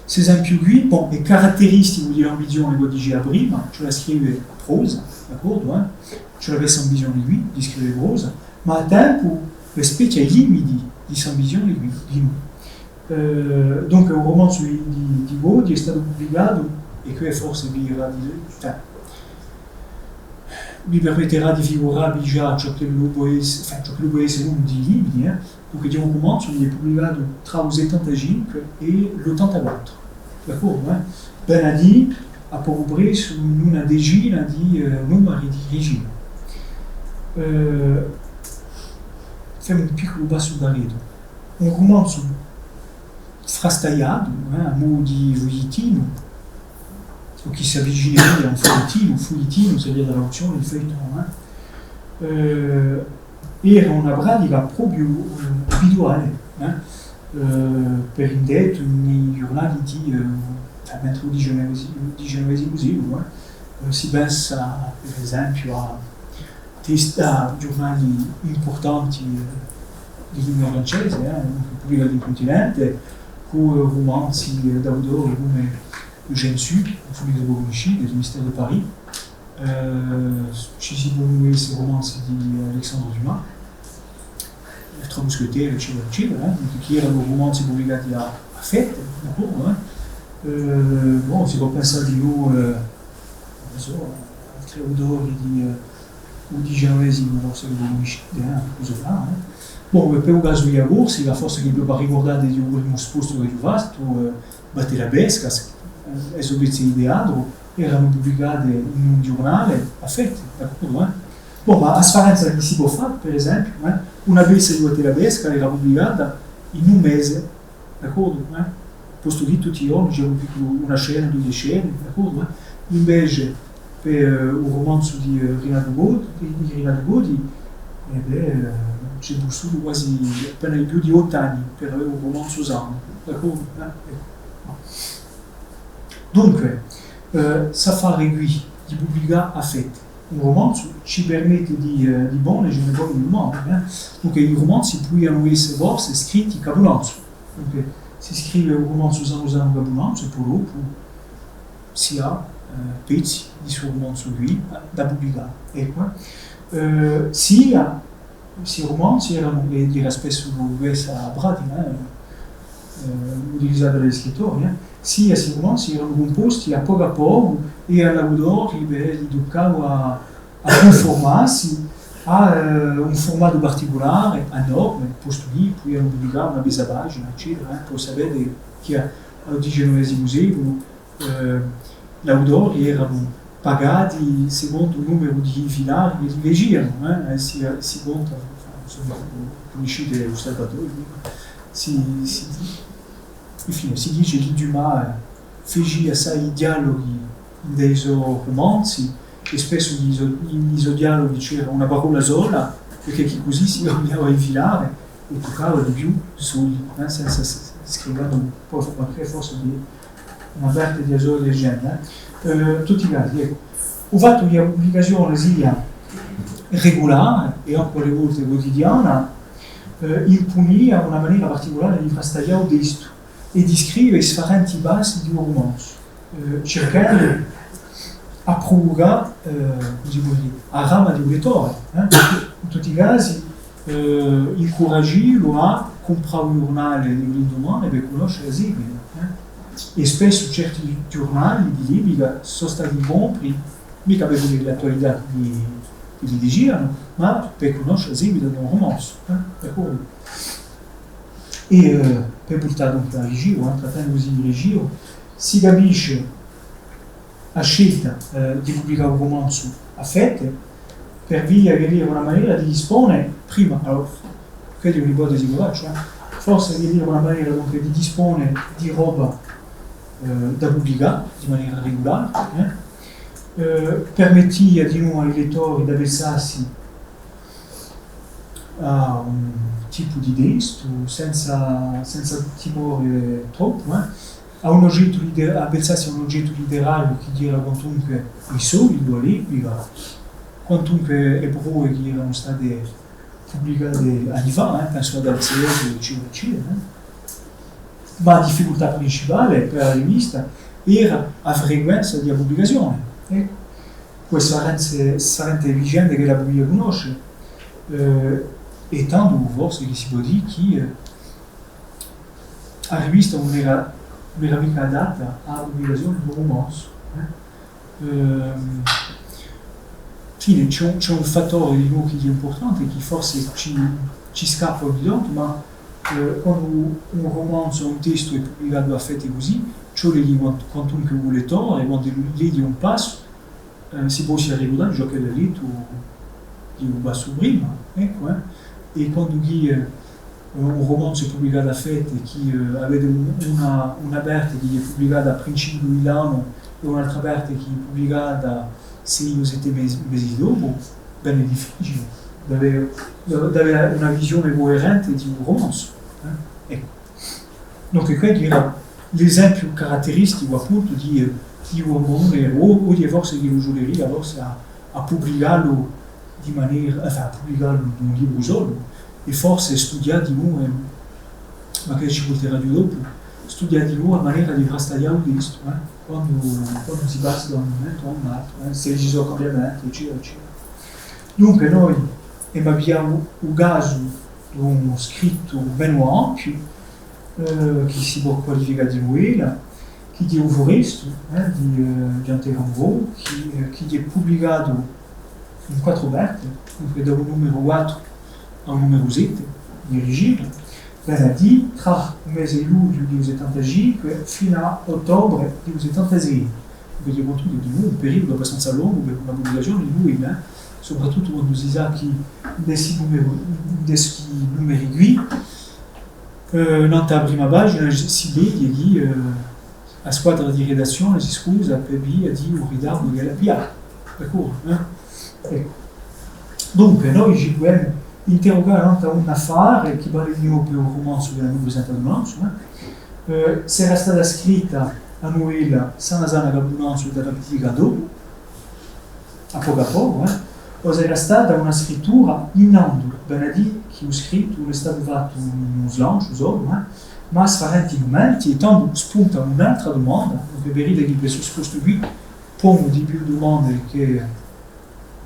Ces esempio qui, è caratteristico dell'ambizione che diceva prima, cioè scrive prosa, d'accordo? Ce l'avesse ambizione lui di scrivere prosa, ma a tempo rispetto ai limiti di questa ambizione di noi. Donc un romanzo di Godi è stato pubblicato e che forse vi permetterà di figurarvi già ciò che lo può essere uno dei limiti. Donc il y a un roman qui est publié tra le 75 et le 84. D'accord? Ben a dit, a poco preso, una decina di numeri di regime. Facciamo un piccolo passo d'arredo. Un romanzo frastagliato, a mo' di fogliettino, o chi si avvicinerebbe a un fogliettino sarebbe la traduzione del feuilleton. Era una pratica proprio abituale per indetto nei giornali mentre il XIX secolo. Si pensa per esempio a giornali importanti di lingua francese, pubblicati in continente, con romanzi d'autori come Eugène Sue, subito conosciuti, del Mystère de Paris. Ci si può questi romanzi di Alexandre Dumas, Le Trois Mousquetaires, eccetera, eccetera, che erano romanzi pubblicati a fette, d'accordo? Si può pensare di lui, non so, altri autori di genovesi, non so se lo conoscete, così là. Per il caso di Agorsi, la forse che può ricordare di un sposto che è vasto, Batte la Besca, è su pezzi di teatro, erano pubblicate in un giornale a fette, d'accordo? Ma a differenza che si può fare, per esempio, una pezza di Batte la Besca era pubblicata in un mese d'accordo? Posto che tutti i giorni c'è una scena, 2 scene, d'accordo? Invece per un romanzo di Rinaldo Godi, c'è vissuto quasi appena più di 8 anni per un romanzo sano, d'accordo? Dunque, fare qui di pubblicare a fette un romanzo ci permette di buone e buone del mondo. Dunque i romanzi possono essere forse scritti a Cabunanzo. Dunque si scrive un romanzo usando Cabunanzo e poi dopo si ha pezzi di suo romanzo qui da pubblicare. Ecco. Sia questi romanzi erano, e dirà spesso questa pratica, utilizzata dagli scrittori, sia questi romanzi erano composti a poco e all'autore gli toccava a conformarsi a un formato particolare, a norme, posto lì, poi pubblicare una bella pagina, eccetera, per sapere che al XIX secolo gli erano pagati secondo un numero di filari che leggevano, si conta, insomma, conoscete lo osservatore, infine si dice che Dumas fece assai dialoghi dei suoi romanzi e spesso nei suoi dialoghi c'era una parola sola perché così si cambiava a infilare e toccava di più soli, senza scrivere un po' forse di una parte di sole leggenda. Tutti i casi, ecco. Il fatto che la pubblicazione sia regolare e anche alle volte quotidiana impunì a una maniera particolare di frastagliare il testo e di scrivere sfarenti basi di un romanzo, cercando a provocare, a rama di un lettore. In tutti i casi, incoraggiarlo a comprare un giornale di un domani per conoscere le seghe. E spesso certi giornali di libri sono stati compri mica per vedere l'attualità che li leggevano, ma per conoscere le seghe di un romanzo. E per portare dunque a regio, trattando così di regio, si capisce la scelta di pubblicare un romanzo a fette per via che è una maniera di disporre prima, allora, quella è un'ipotesi che faccio, forse che è una maniera dunque di disporre di roba da pubblicare di maniera regolare, permettia di nuovo ai lettori di avversarsi a un tipo di testo senza timore troppo, a un oggetto avversarsi a un oggetto letterario che era quantunque solido, liquido, quantunque ebrue che erano state pubblicate anni fa, penso ad Alzeo, eccetera. Ma la difficoltà principale per la rivista era la frequenza di pubblicazione. Questa sarente vicende che la pubblica conosce, e tanto forse che si può dire che la rivista non era mica adatta alla pubblicazione di un romanzo. Quindi c'è un fattore di nuovo che è importante, che forse ci scappa di tanto, ma quando un romanzo, un testo è pubblicato a fette così, ciò legge quantunque un lettore, quando legge un passo, si può sia ricordare ciò che l'ha letto di un passo prima. Ecco, e quando un romanzo è pubblicato a fette, che avete una parte che è pubblicata a principio dell'anno e un'altra parte che è pubblicata 6 o 7 mesi dopo, ben è difficile da avere una visione coerente di un romanzo. Ecco. Donc questo era l'esempio caratteristico appunto di un romanzo o di forse di gioieria, forse a pubblicarlo di maniera, a pubblicarlo in un libro solo e forse studiare di nuovo, magari ci porterà di dopo, studiare di nuovo la maniera di frastagliare un testo, quando si passa da un momento a un altro, se ci sono cambiamenti, eccetera, eccetera. Dunque noi abbiamo un caso di uno scritto ben ampio, che si può qualificare di novella, che è un foresto di Anterambo, che è pubblicato in 4 parti, dunque da un numero 4 a un numero 7 di origine, venerdì tra il mese di luglio di 75 fino a ottobre di 76. Quindi appunto di un periodo abbastanza lungo per una pubblicazione di novella, soprattutto quando si sa che questi numeri qui nella prima pagina si vede che la squadra di redazione si scusa per via di un ritardo della PA. D'accordo? Ecco. Dunque, noi ci dobbiamo interrogare un affare che vale di nuovo più un romanzo che abbiamo presentato noi. Se era stata scritta a novella senza una cabunanza della politica dopo, a poco, o se era stata una scrittura innando, benedì che ho scritto è stato fatto un slancio, ma sfarenti momenti, e tanto spunta un'altra domanda, perché vedete che questo sposto qui pone di più domande che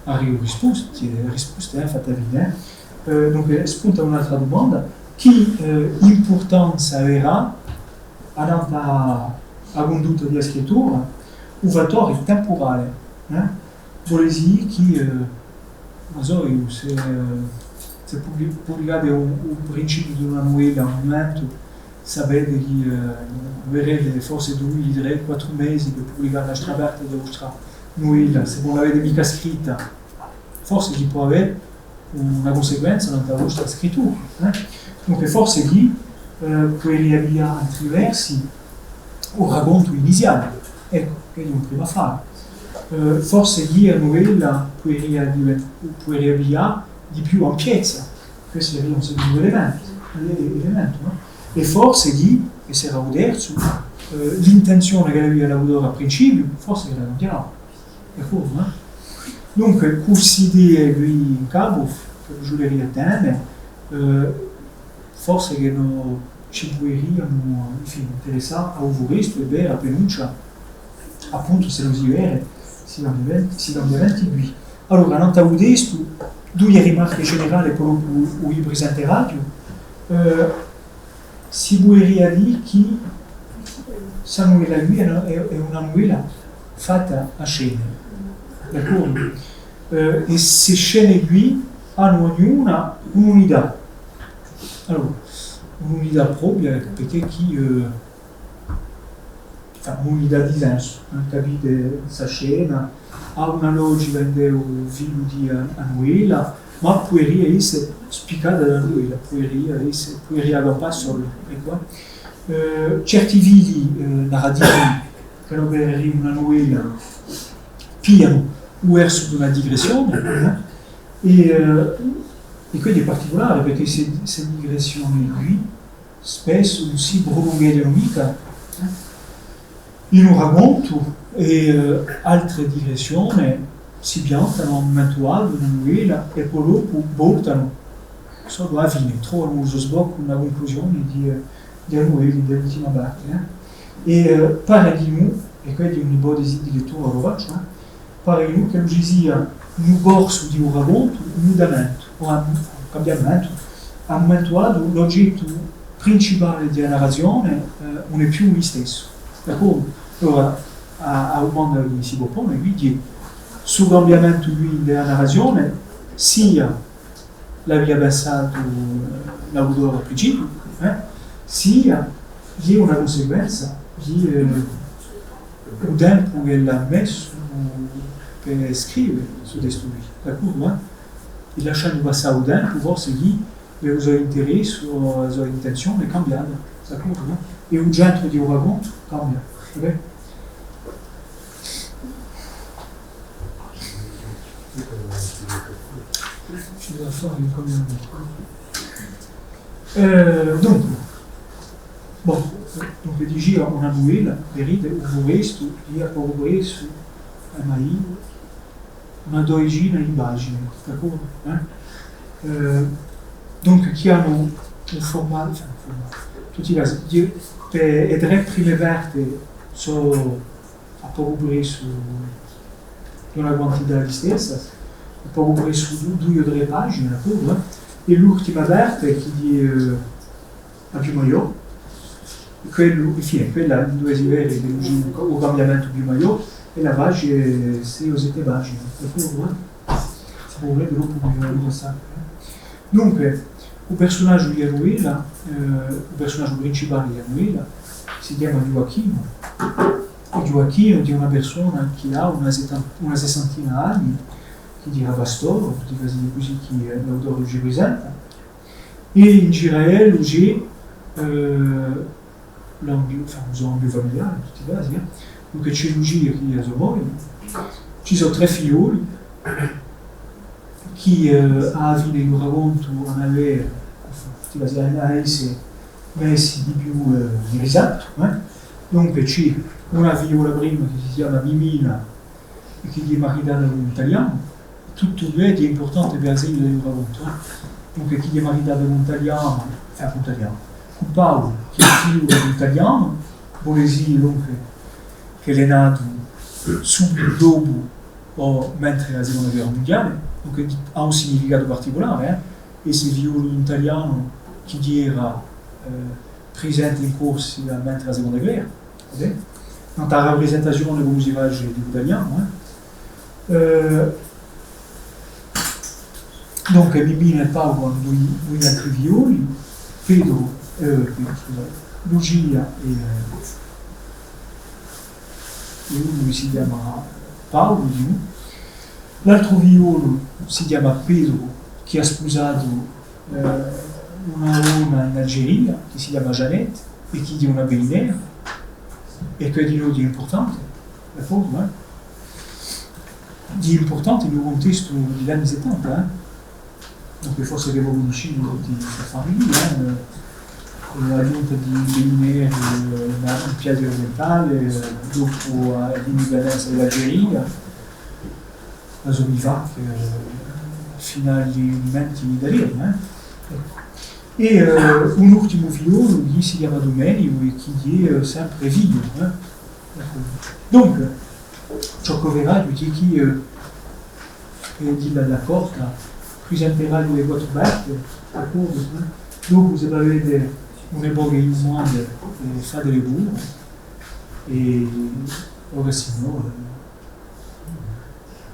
arrivano risposte, le risposte fatte evidenti. Donc spunta un'altra domanda, che importanza era a condotta della scrittura un fattore temporale, vuol dire che non so, se pubblicate un principio di una novella a un momento, sapete che avrete forse 2, 3, 4 mesi per pubblicare la parte della vostra novella, se non l'avete mica scritta, forse ci può avere una conseguenza nella vostra scrittura. Dunque forse che puoi avere attraverso un racconto iniziale, ecco, che è un primo fare. Forse che la novella puoi avere di più ampiezza, questo è un secondo elemento, no? E forse che, e sarà un terzo, l'intenzione che aveva l'autore a principio, forse che la cambierà. D'accordo? No? Dunque, queste idee qui in capo, che giureria a teme, forse che non ci puoriamo interessare a un questo e bene a pronuncia, appunto se lo si vede, si cambiamenti qui. Allora, non t'avevo detto, due rimarche generali per il libro presente radio, si vorrebbe dire che questa novella qui è una novella fatta a scene, d'accordo? E queste scene qui hanno ognuna un'unità. Allora, un'unità propria perché chi un'unità di senso, capite? Questa scena ha una logica in filo di novella, ma può essere spiegata da novella, può essere aggappata solo. Certi fili narrativi che non per una novella piano verso una digressione, e quindi è particolare perché queste digressioni qui spesso non si prolungano mica in un racconto e altre digressioni si piantano a un momento alto una novella e poi dopo voltano solo alla fine, trovano uno sbocco, una conclusione di una novella dell'ultima parte. E pare di noi, e quindi un'ipotesi di lettura lo faccio, pare di noi che non ci sia un corso di un racconto, un mutamento o un cambiamento. A un momento alto l'oggetto principale della narrazione non è più lui stesso. D'accordo? Allora, a un mondo che si propone, quindi sul cambiamento della narrazione, sia l'aveva pensato l'autore al principio, sia di una conseguenza di un tempo che l'ha messo per scrivere su questo qui, d'accordo? E lasciando passare il tempo, forse che le sue interessi o la sua intenzione è cambiata, d'accordo? E un genere di un racconto cambia, ok? Ci da fare un dunque dice una novella, vedete, un questo, via per questo, ma io, una dozzina di pagine, d'accordo? Dunque, chi hanno un formato, tutti i casi, le tre prime parti sono a poco preso di una quantità di stessa, a poco preso 2 o 3 pagine, d'accordo? E l'ultima parte che è più maggiore, infine, quella dove si vede il cambiamento più maggiore, e la pagina 6 o 7 pagine, d'accordo? Si può vedere dopo come sta. Dunque, il personaggio di novella, il personaggio principale di novella, si chiama Gioacchino. E Gioacchino è una persona che ha una 60 anni, che dirà pastore, tutti i casi così che l'autore ci presenta. E in Israele c'è l'ambito familiare, tutti i casi, dunque c'è Lucia che è sua moglie, ci sono 3 figlioli, chi ha avuto il racconto a avere, tutti i casi, a essere messi di più di risatto, dunque c'è una figliola prima che si chiama Mimina e che è maritata con un italiano, tutto due è importante per esempio del racconto, dunque chi è maritata con un italiano, con Paolo, che è figlio di un italiano, Bolesia dunque, che è nato subito dopo o mentre la seconda guerra mondiale, dunque ha un significato particolare, e se figlio di un italiano che era presente in corsi mentre la seconda guerra, non la rappresentazione come si fa di italiano. Dunque Mimina e Paolo hanno due altri figlioli, Lucia e uno si chiama Paolo, l'altro figliolo si chiama Pedro, che ha sposato una donna in Algeria che si chiama Jeannette e che è una bellina e che di noi è importante, d'accordo? È importante nel contesto degli anni 70, donc forse che voi vicino di famiglia, la giunta di Belliner in Piazza Orientale, dopo l'indipendenza dell'Algeria, la Somivac fino agli momenti d'arrivo. E un ultimo figlio che si chiama Domenico e che è sempre figlio. Donc, ciò che verrà di chi dit la porta presenterà le 4 barche, d'accordo? Dopo se avete un'epoca in mondo fate le buone e ora signore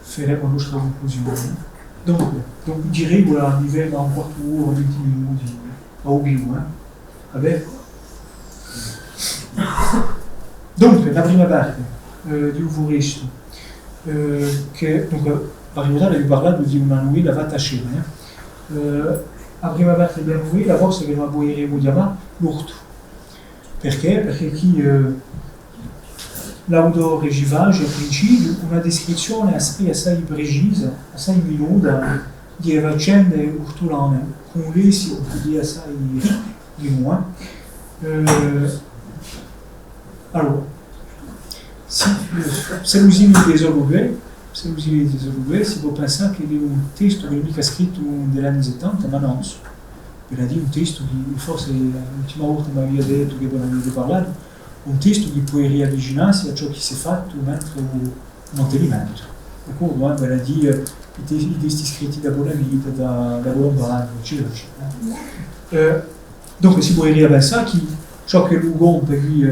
faremo la nostra conclusione. Donc direi che arriviamo a un quarto d'ora, 20 minuti a Ubigo, vabbè? Donc la prima parte di Uforisto che dunque la prima parte vi parlato di una novella fatta a scena, la prima parte della novella forse che non voglieremo chiamare l'urto. Perché? Perché chi l'autore ci fa, al principio, una descrizione assai precisa, assai minuta di vicende urtulane, con lesi di assai ricchi di noi. Allora, se usiamo des Olughe, si può pensare che è un testo che mica scritto negli anni 70, ma non. Per dire un testo che forse l'ultima volta mi aveva detto che non avete parlato, un testo che può riavvicinarsi a ciò che si è fatto mentre un mantenimento. D'accordo? Per dire i testi scritti da Bonavita, da Lombardo, eccetera. Donc si può ripensare che ciò che lui compie qui,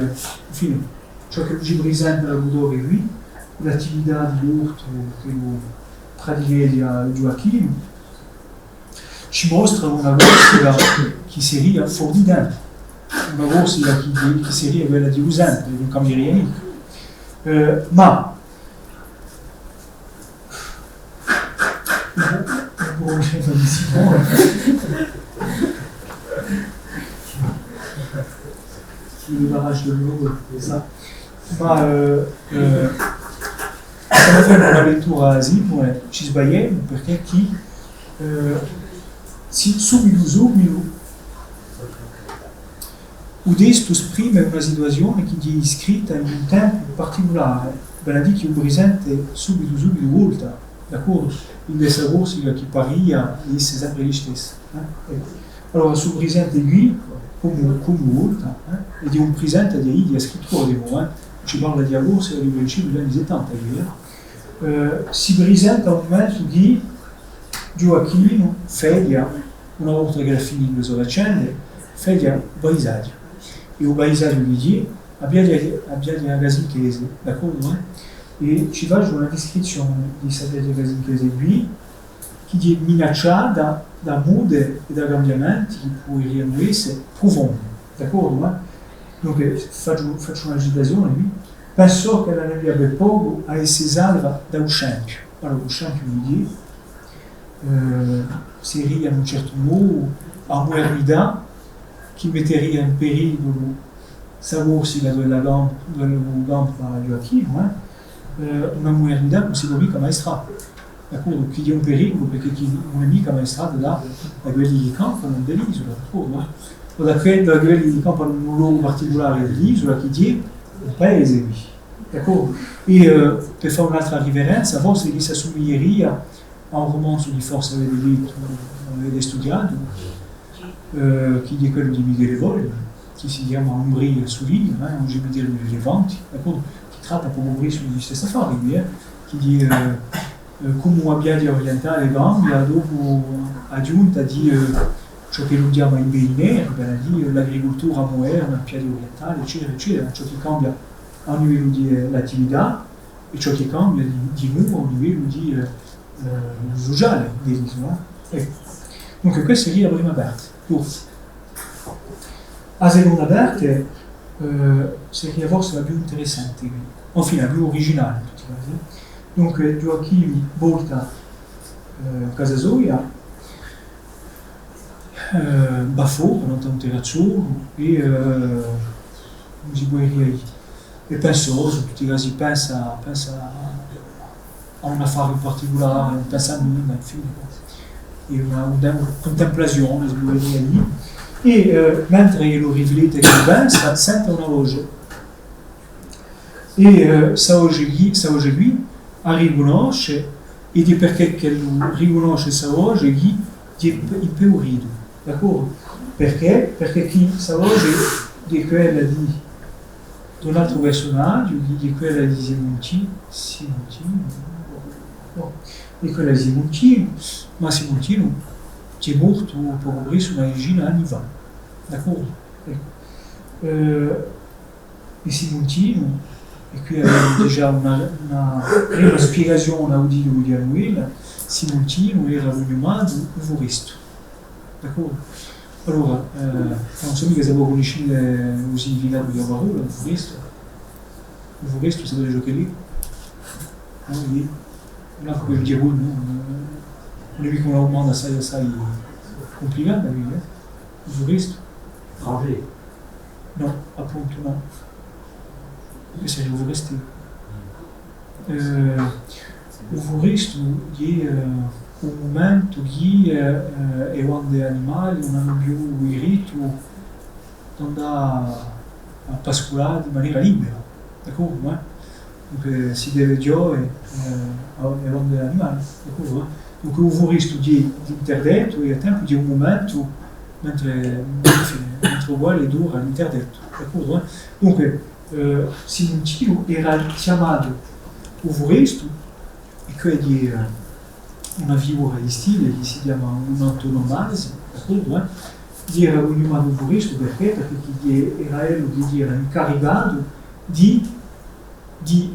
infine, ciò che lui presenta l'autore qui, l'attività di Urto che lui pratiche di Joachim, ci mostra una corsa che seria formidabile, una corsa che seria quella di usante, non cambieria niente. Ma il barrage de l'eau, c'est ça. Ma stiamo facendo una lettura così, ci sbagliamo perché chi subito il testo esprime una situazione che è iscritta in un tempo particolare, ve la dico presente subito volta, d'accordo? Il discorso che paria è sempre gli stessi. Allora, sul presente qui, come volta, e di un presente di scrittura di noi, ci parla di agosto e di principio degli anni 70, si presenta un momento di Gioacchino Fedia, una volta che ha finito le sue accende, Fedia paesaggio. E il paesaggio di Dio abbiamo una casinchese, d'accordo? E ci fa una descrizione di questa casinchese qui, che è minacciata da mode e da cambiamenti che possono essere profondi, d'accordo? Dunque faccio una citazione qui. Penso che la nebbia per poco a essere salva da un scempio. Allora, un scempio di Dio seria in un certo modo a modernità che metteria in pericolo savoir si la gambe va Joachim, una modernità come si può mica maestra. D'accordo? Chi è un pericolo perché chi non è mica maestra da quelli di campo non dell'isola, d'accordo? O da quelli di campo in un luogo particolare dell'isola che è un paese, d'accordo? E per fare un'altra riverenza, forse che si assomiglieria a un romanzo di forse avete studiato, che è quello di Miguel Evoll, che si chiama Umbria su Vigna, un cimitero di Levante, d'accordo? Che tratta proprio Umbria sulla stessa fase, che dice come una biadia orientale Gambia, dopo aggiunta di ciò che lo chiama il Béliné, l'agricoltura moderna, piedi orientale, eccetera, eccetera, ciò che cambia a un livello di attività e ciò che cambia di nuovo a un livello di sociale dell'isola. Ecco. Dunque questa è la prima parte. La seconda parte seria forse la più interessante, infine la più originale in tutti i casi. Dunque Joachim volta a casa sua, baffò, non tanto terrazzo, e come si può dire, e pensò, in tutti i casi pensa a un affare in particolare, pensa a nulla, infine, e una contemplazione, si può dire lì, e mentre lo riflette che pensa, sente una voce, e sa voce qui riconosce, e di perché che lui riconosce sa voce che è impaurito, d'accordo? Perché? Perché chi sa voce è quella di un altro personaggio, di quella di Simontino, di quella di Simontino, ma Simontino che è morto poco prima su una regina anni fa, d'accordo? E Simontino, e qui abbiamo già una prima spiegazione udita di lui, Simontino era un umano uvorista, d'accordo? Allora, non so mica se voi conoscete il significato della parola, uvorista, sapete ciò che è lì? Non è come dire voi, non è mica una domanda assai complicata, uvorista? No, appunto no. Questo è l'uvuristo. L'uvuristo è un momento che è quando gli animali non hanno più il ritmo da pascolare in maniera libera, d'accordo? Dunque si deve giocare quando gli animali, d'accordo? Dunque l'uvuristo è interdetto e a tempo di un momento mentre vuole dura l'interdetto, d'accordo? Dunque Simontino era chiamato uvuristo e quindi una figura di stile che si chiama un'antonomasi, d'accordo? Era un umano uvuristo perché era lui che era incaricato di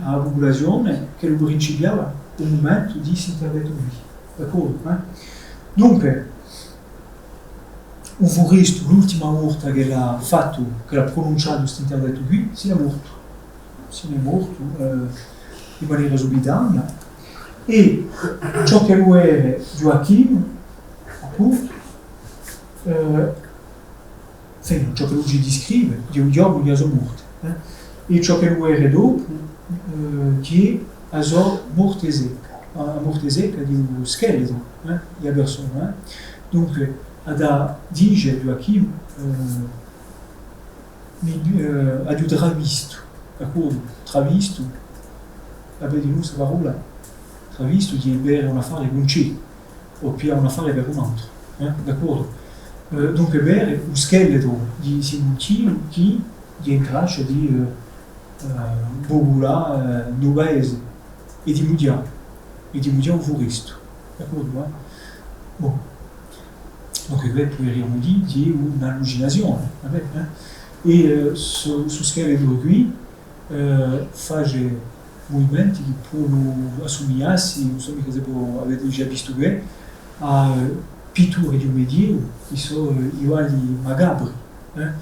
alla popolazione che lo principiava un momento di si interdetto lì, d'accordo? Dunque uvuristo, l'ultima volta che l'ha fatto, che l'ha pronunciato questo interdetto qui, se n'è morto in maniera subitanea, e ciò che lo era Joachim, appunto, ciò che lui ci descrive, di un giorno di sua morte, e ciò che lo era dopo, di sua morte secca di un scheletro, di una persona. Dunque, da dice Joachim ad travisto, d'accordo? Travisto, avete di questa parola, travisto che è per un affare con C, o più un affare per un altro, d'accordo? Dunque per un scheletro di Simontino che è in traccia di popolare nuovese e di Mudia uvuristo, d'accordo? Bon. Donc potremmo dire che è un'allucinazione, e su scheletro qui fa movimenti che possono assomigliarsi, non so mica se avete già visto qui, a pitture di un medievo che sono uguali macabri, e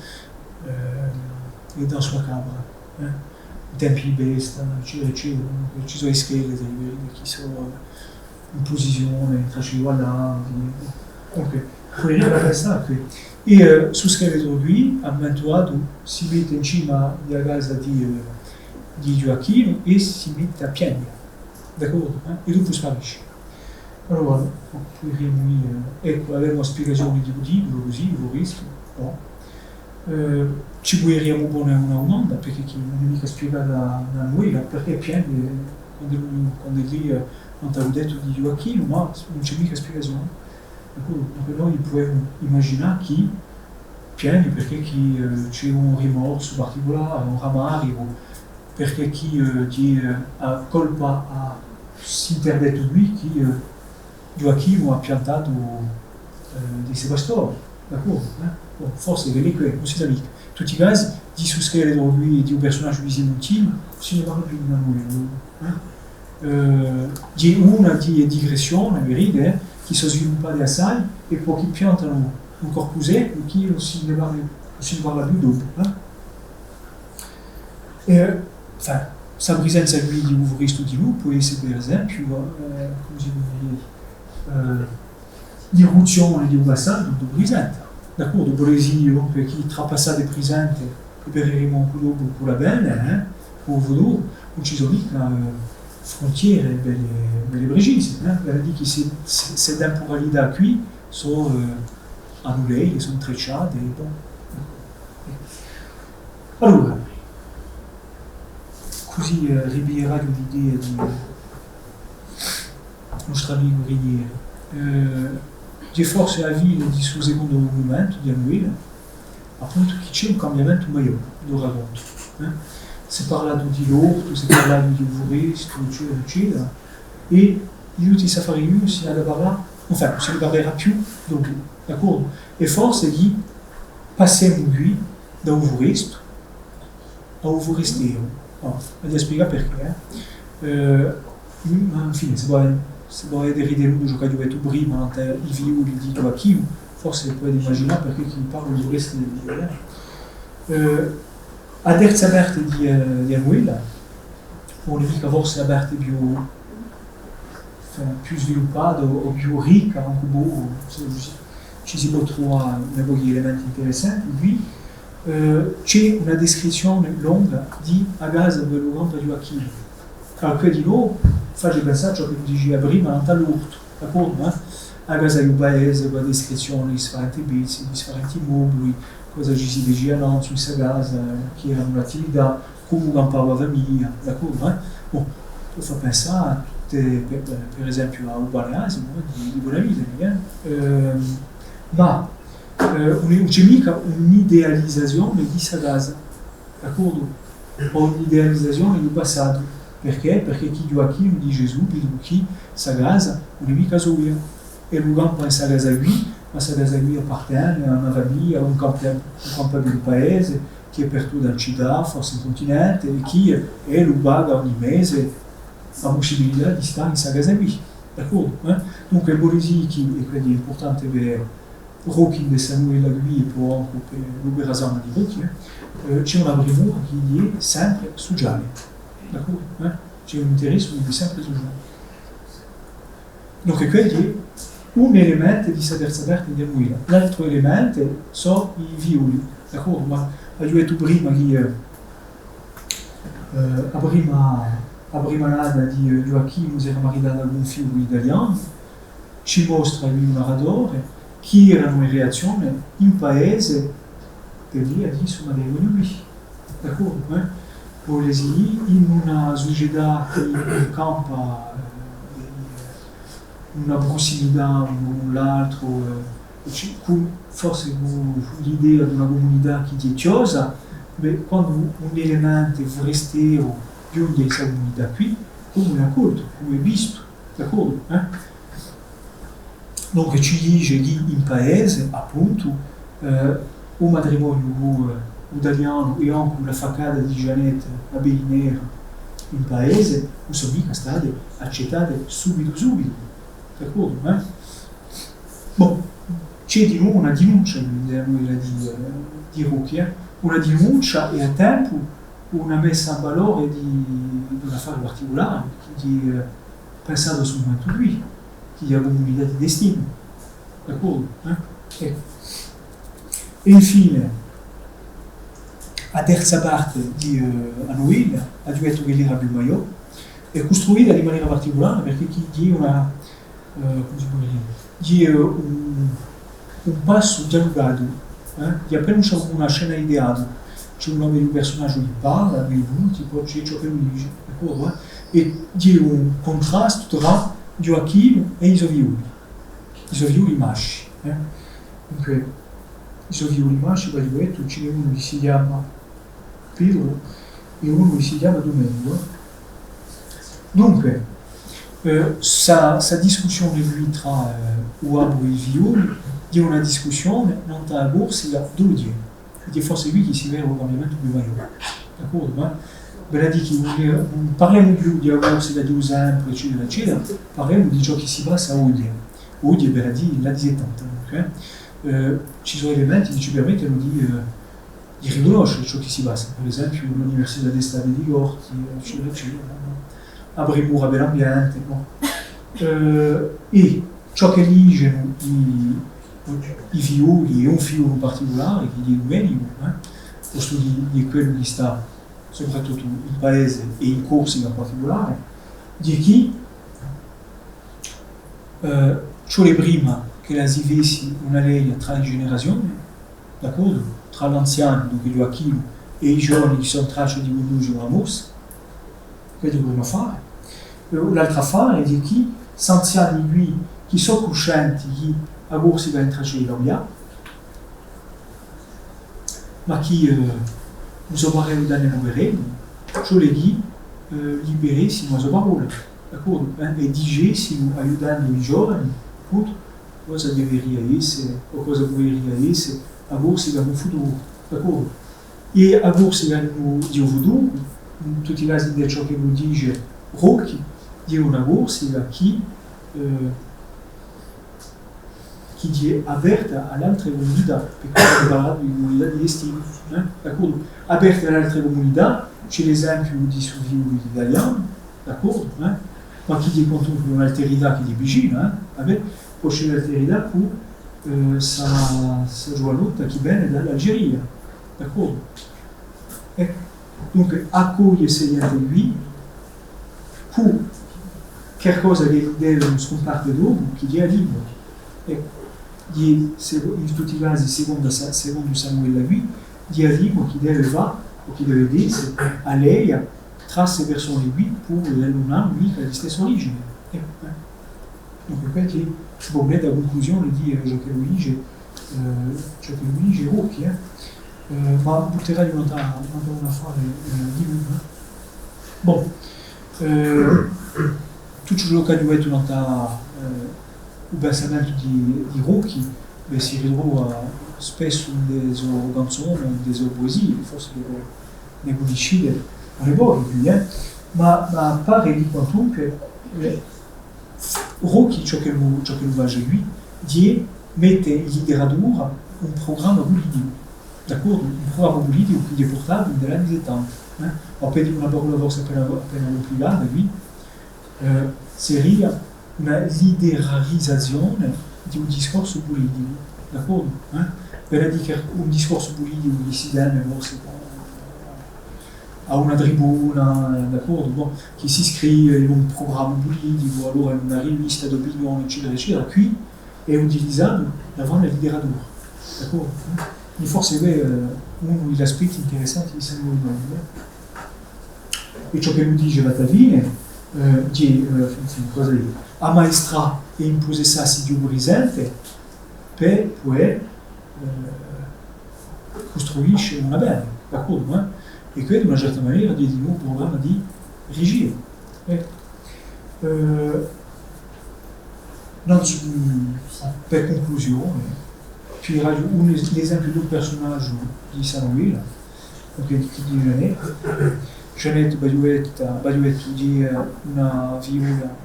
da sua cabra, i tempi di besta, eccetera, eccetera, ci sono i scheletri che sono in posizione, tra ci guardanti. Okay. quello era pensato. Su scala di lui, avventurato, si mette in cima della casa di Gioacchino e si mette a piangere, d'accordo? E dopo sparisce. Allora, ecco, avere una spiegazione di un libro, così, l'ho visto, no? Ci guariamo buona una domanda, perché chi non è mica spiegata da noi, perché piange quando lì non ti avevo detto di Gioacchino, ma non c'è mica spiegazione. Dunque noi possiamo immaginare chi piange perché chi c'è un rimorso particolare, un rammarico, perché chi ha colpa a si interdetto lui, chi Gioacchino ha piantato dei sebastori, d'accordo? Bon, forse è lì che non si sa mica. In tutti i casi, di su scala lui di un personaggio vicino intimo, si ne parla più da noi. Di una di digressione, veride, che sono sviluppate assai e poi che piantano un corpusè e che non si ne parla più dopo. Enfin, sa presenza qui di un Cristo di lui può essere per esempio, come si può dire, l'irruzione di un passaggio di presente. D'accordo, dopo l'esilio, per chi trapassa presente, prepareremo un po' dopo per la belle, per il futuro, non ci sono mica frontiere belle precise. Elle dit que ces temporalità qui sont annulées, sono trecciate. Bon. Allora, così ribierà l'idea di nostro amico Rinieri. C'è forse la vita di suo secondo movimento di Anuela, appunto che c'è un cambiamento maggiore, lo racconto. Si è parlato di l'orto, si è parlato di Uvorist, eccetera, eccetera, e gli ultimi safari si ne parlerà, enfin, si ne parlerà più dopo, d'accordo? E forse gli passiamo qui da Uvorist a Uvoristero. Voglio spiegare perché. Ma infine, se vuoi derridere lui giocare di prima, i violi di Gioacchino, forse puoi immaginare perché chi parla di Uvorist a terza aperte di Anuela, o mica forse aperte più sviluppata o più ricca, anche ci si può trovare degli elementi interessanti. Qui c'è una descrizione lunga di a casa del grande Gioacchino. Allora, di nuovo faccio pensare a ciò che diceva prima, non all'urto, d'accordo? A casa del paese, con la descrizione di differenti pezzi, di differenti mobili, cosa ci si diceva no, su questa casa, che era un'attività, come campava la famiglia, d'accordo? Bon, fa pensare a tutte, per esempio a un banesimo di buona vita, ma non c'è mica un'idealizzazione di questa casa, d'accordo? O un'idealizzazione del passato, perché? Perché chi Gioacchino di Gesù, chi questa casa non è mica sua, e lui campa in questa casa qui, ma questa casa qui appartiene a una famiglia, a un campo del paese, che è per tutta la città, forse il continente, e chi è lui paga ogni mese la possibilità di stare in questa casa qui, d'accordo? Dunque, Borisiki, e quindi è importante per Rocchi di Samuele qui e poi anche per l'operazione di Rocchi, c'è una premura che è sempre sociale, d'accordo? C'è un interesse che è sempre sociale. Dunque, quindi è un elemento di questa terza parte di Anuela. L'altro elemento sono i violi, d'accordo? Ma ho detto prima che la prima nata di Gioacchino si era maritata con un figlio italiano, ci mostra lui un narratore che erano in reazione in paese per via di suo matrimonio lui, d'accordo? Poi lì in una società che campa una prossimità con l'altro, forse l'idea di una comunità che è chiosa, ma quando un elemento forestiero giunge in questa comunità qui, come è accolto, come è visto, d'accordo? Donc ci dice che in paese, appunto, un matrimonio italiano e anche la faccata di Gianette a Bellinera in paese non sono mica state accettate subito, d'accordo? Bon, c'è di nuovo una denuncia di Rocchi, una denuncia e a tempo una messa in valore di un affare particolare che è pensato sul momento qui, che è la comunità di destino, d'accordo? E infine, la terza parte di Anuil ha duetto che l'era più maior, è costruita in maniera particolare perché chi è una, come si può dire, è un passo dialogato, di appena una scena ideata, c'è un nome di un personaggio che parla, dei volti, poi c'è ciò che lui dice, d'accordo? E di un contrasto tra Gioachino e i suoi violi maschi. Dunque, i suoi violi maschi, per esempio, c'è uno che si chiama Piero e uno che si chiama Domenico. Dunque, sa discussione lui tra Uabo e il violo è una discussione non tra la borsa e l'Odie, quindi forse lui che si vede un cambiamento più maggiore. D'accordo? Ben dit che parliamo più di aversi da 2 anni, eccetera, eccetera, parliamo di ciò che si passa a Odie. Odie, ben dit, la disettante. Ci sono elementi che ci permettono di riconoscere ciò che si passa, per esempio l'Università d'Estate di Gorti, eccetera, eccetera, a Bremura dell'ambiente, no? E ciò che dicono i fiori, e un fiore particolare, che è Domenico, questo di quello che sta soprattutto in paese e in Corsica in particolare, di chi cioè prima che la si avessi una legge tra le generazioni, d'accordo? Tra l'anziano, dunque Gioachino, e i giovani che sono tracce di conduggere una morsa, quello che dobbiamo fare. L'altra affare è di chi, anziani lui, che sono coscienti che a Corsica è in traccia di laurea, ma chi non so parlare da nemmeremo, cioè le chi liberissimo a sua parola, d'accordo? E dicessimo aiutando i giovani, appunto, cosa deveria essere o cosa dovrebbe essere a Corsica nel futuro, d'accordo? E a Corsica di un futuro, in tutti i casi di ciò che lo dice Rocchi, di una Corsica che è aperta all'altra comunità, perché abbiamo parlato di comunità di destino, d'accordo? Aperta alle altre comunità, c'è l'esempio di survivori italiani, d'accordo? Ma chi è contro un'alterità che è vicina, poi c'è l'alterità per sa giovanotta che viene dall'Algeria, d'accordo? Dunque, accoglie segnate lui, per qualcosa che deve scomparire dopo, che dia libero. In tutti i casi, secondo Samuele qui, di arrivo chi deve fare o chi deve dire a lei tra queste persone qui per non hanno mica le stesse origini. Dunque, questo è il problema della conclusione di ciò che lui dice Rocchi, ma butterà di un'altra affare di lui. Bon, tutto ciò che ha detto un'altra o pensamento di Rocchi si ritrova spesso in delle sue canzoni, in delle sue poesie, forse ne conoscete alle volte, ma pare di quantunque Rocchi, ciò che lo va a lui, di mettere in letteratura un programma politico, d'accordo? Un programma politico che è portato negli anni 70. Ho detto una parola forse appena complicata qui, seria una literarizzazione di un discorso politico, d'accordo? Per dire un discorso politico che si tiene forse a una tribuna, d'accordo? Bon, che si scrive in un programma politico, allora in una rivista d'opinione, eccetera, eccetera, qui è utilizzato davanti alla letteratura, d'accordo? E forse è uno degli aspetti interessanti di Samuele Domenech. E ciò che lui dice alla fine, ammaestrare e impossessarsi di un presente per poi costruire una bene, d'accordo? E questo in una certa maniera di un programma di regia. Per conclusione, ci era l'esempio di un personaggio di Samuele, che dice Jeannette Bagliuetto di una viola,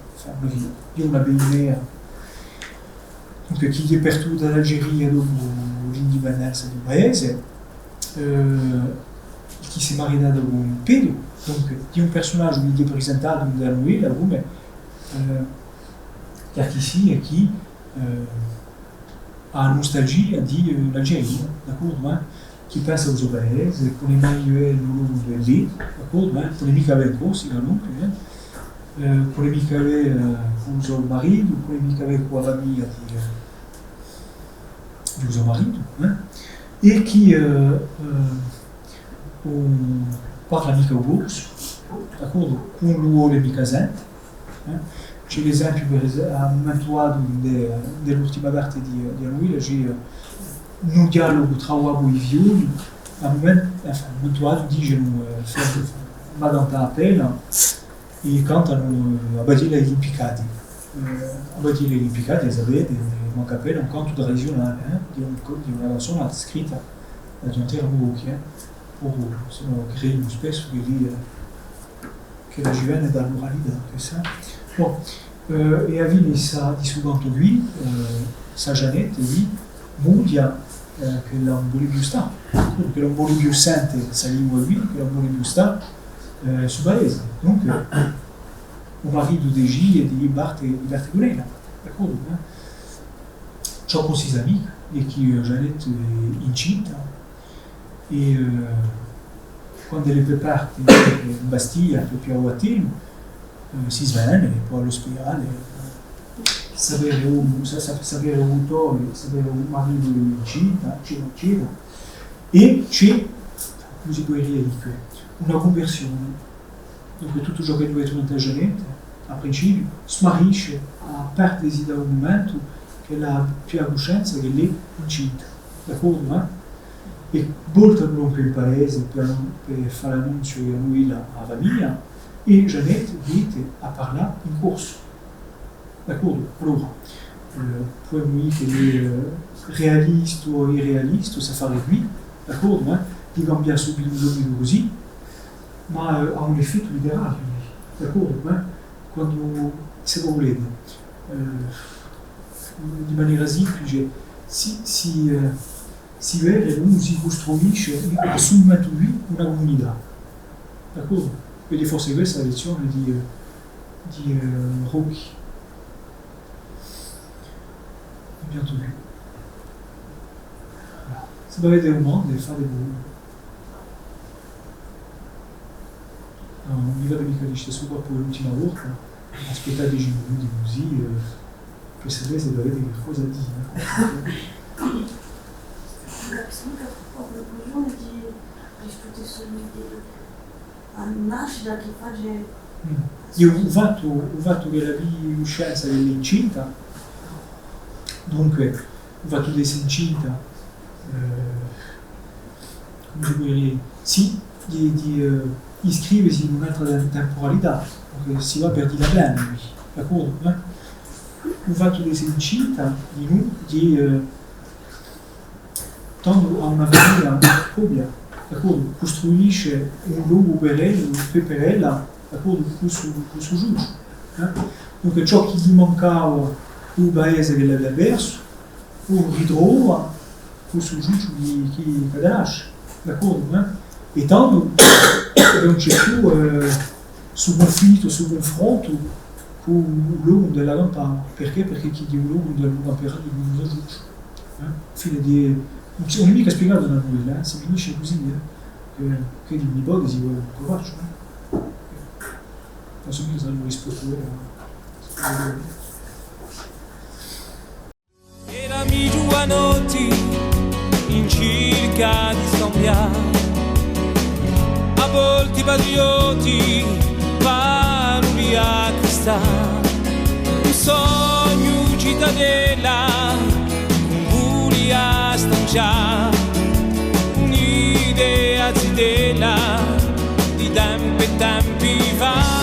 di una bellina, che è perduta dall'Algeria dopo l'indipendenza del paese, che si è marinato con un pedo, dunque di un personaggio che è presentato da Noëlla come chi sia chi a nostalgia di l'Algérie, d'accordo? Che pensa aux paesi, con i manuel lì, d'accordo? Polemica avec aussi, polemica avec uso marido, polemica avec la famiglia di uso marido, e che parla mica o box, d'accordo? Con lui le mica sente. C'è l'esempio a momento dell'ultima parte di lui, c'è un dialogo tra uomo e violo, a momento dice Madame appena e cantano a Badile gli impiccati. A Badile gli impiccati, sapete, manca appena un canto tradizionale di una canzone scritta da un termo sono credo spesso che la giovane dà l'oralità, ça. Bon, e avvine di subanto lui, sa Janette, lui, mondia che non vuole più stare, che non vuole più sentire sa lingua lui, che non vuole più stare sul paese. Donc, un marito di G e di Bartolena, d'accordo? Ciò con ses amis, e che Janette è incinta, e quando le parte in Bastiglia, proprio a Watem, si sveglia e poi all'ospedale, sapere un autore, sapere un marito incinta, eccetera, e c'è, come si può dire, una conversione. Donc tutto ciò che doveva essere una Janette, a principio, smarrisce a perdersi da un momento che la più a coscienza che lei è incinta, d'accordo? E volta per il paese per fare annuncio a lui la famiglia, e Janette viene a parlare in corso, d'accordo? Allora, poi lui che è realista o irrealista, sa fare lui, d'accordo? Di cambiare subito così, ma ha un effetto letterario, d'accordo? Quando, se voi volete, di maniera semplice, si vede uno si costruisce sul momento lui una comunità, d'accordo? Quindi forse questa è la lezione di Rocchi. Bientôt vu. Se dovete un mondo e fate voi. Non mi vado mica di solo per l'ultima volta, aspettate 5 minuti così, per sapere se dovete qualcosa da dire. Nascita che face Io ho fatto che la mia scienza dell'incinta, dunque ho fatto essere incinta, come si può dire, sì, di iscriversi in un'altra temporalità, perché si va per dire la bene, d'accordo? Ho fatto essere incinta di noi, tanto a una famiglia propria, d'accordo? Costruisce un luogo per ella, d'accordo? Con suo giusto. Dunque ciò che gli mancava il paese che l'aveva perso, lo ritrova con suo giusto che lascia, d'accordo? E tanto non c'è più su conflitto, su confronto con il luogo della campagna. Perché? Perché chi di un luogo della campagna non lo giusto. Fine di non è mica spiegato da noi, si finisce così, che di un'ipotesi lo faccio. Posso mica sarà un risposto. Erami giovanotti in cerca di scambiare, a volte patrioti paroli a cristare, un sogno cittadella, un buli a stanciare, un'idea zitella di tempi fa.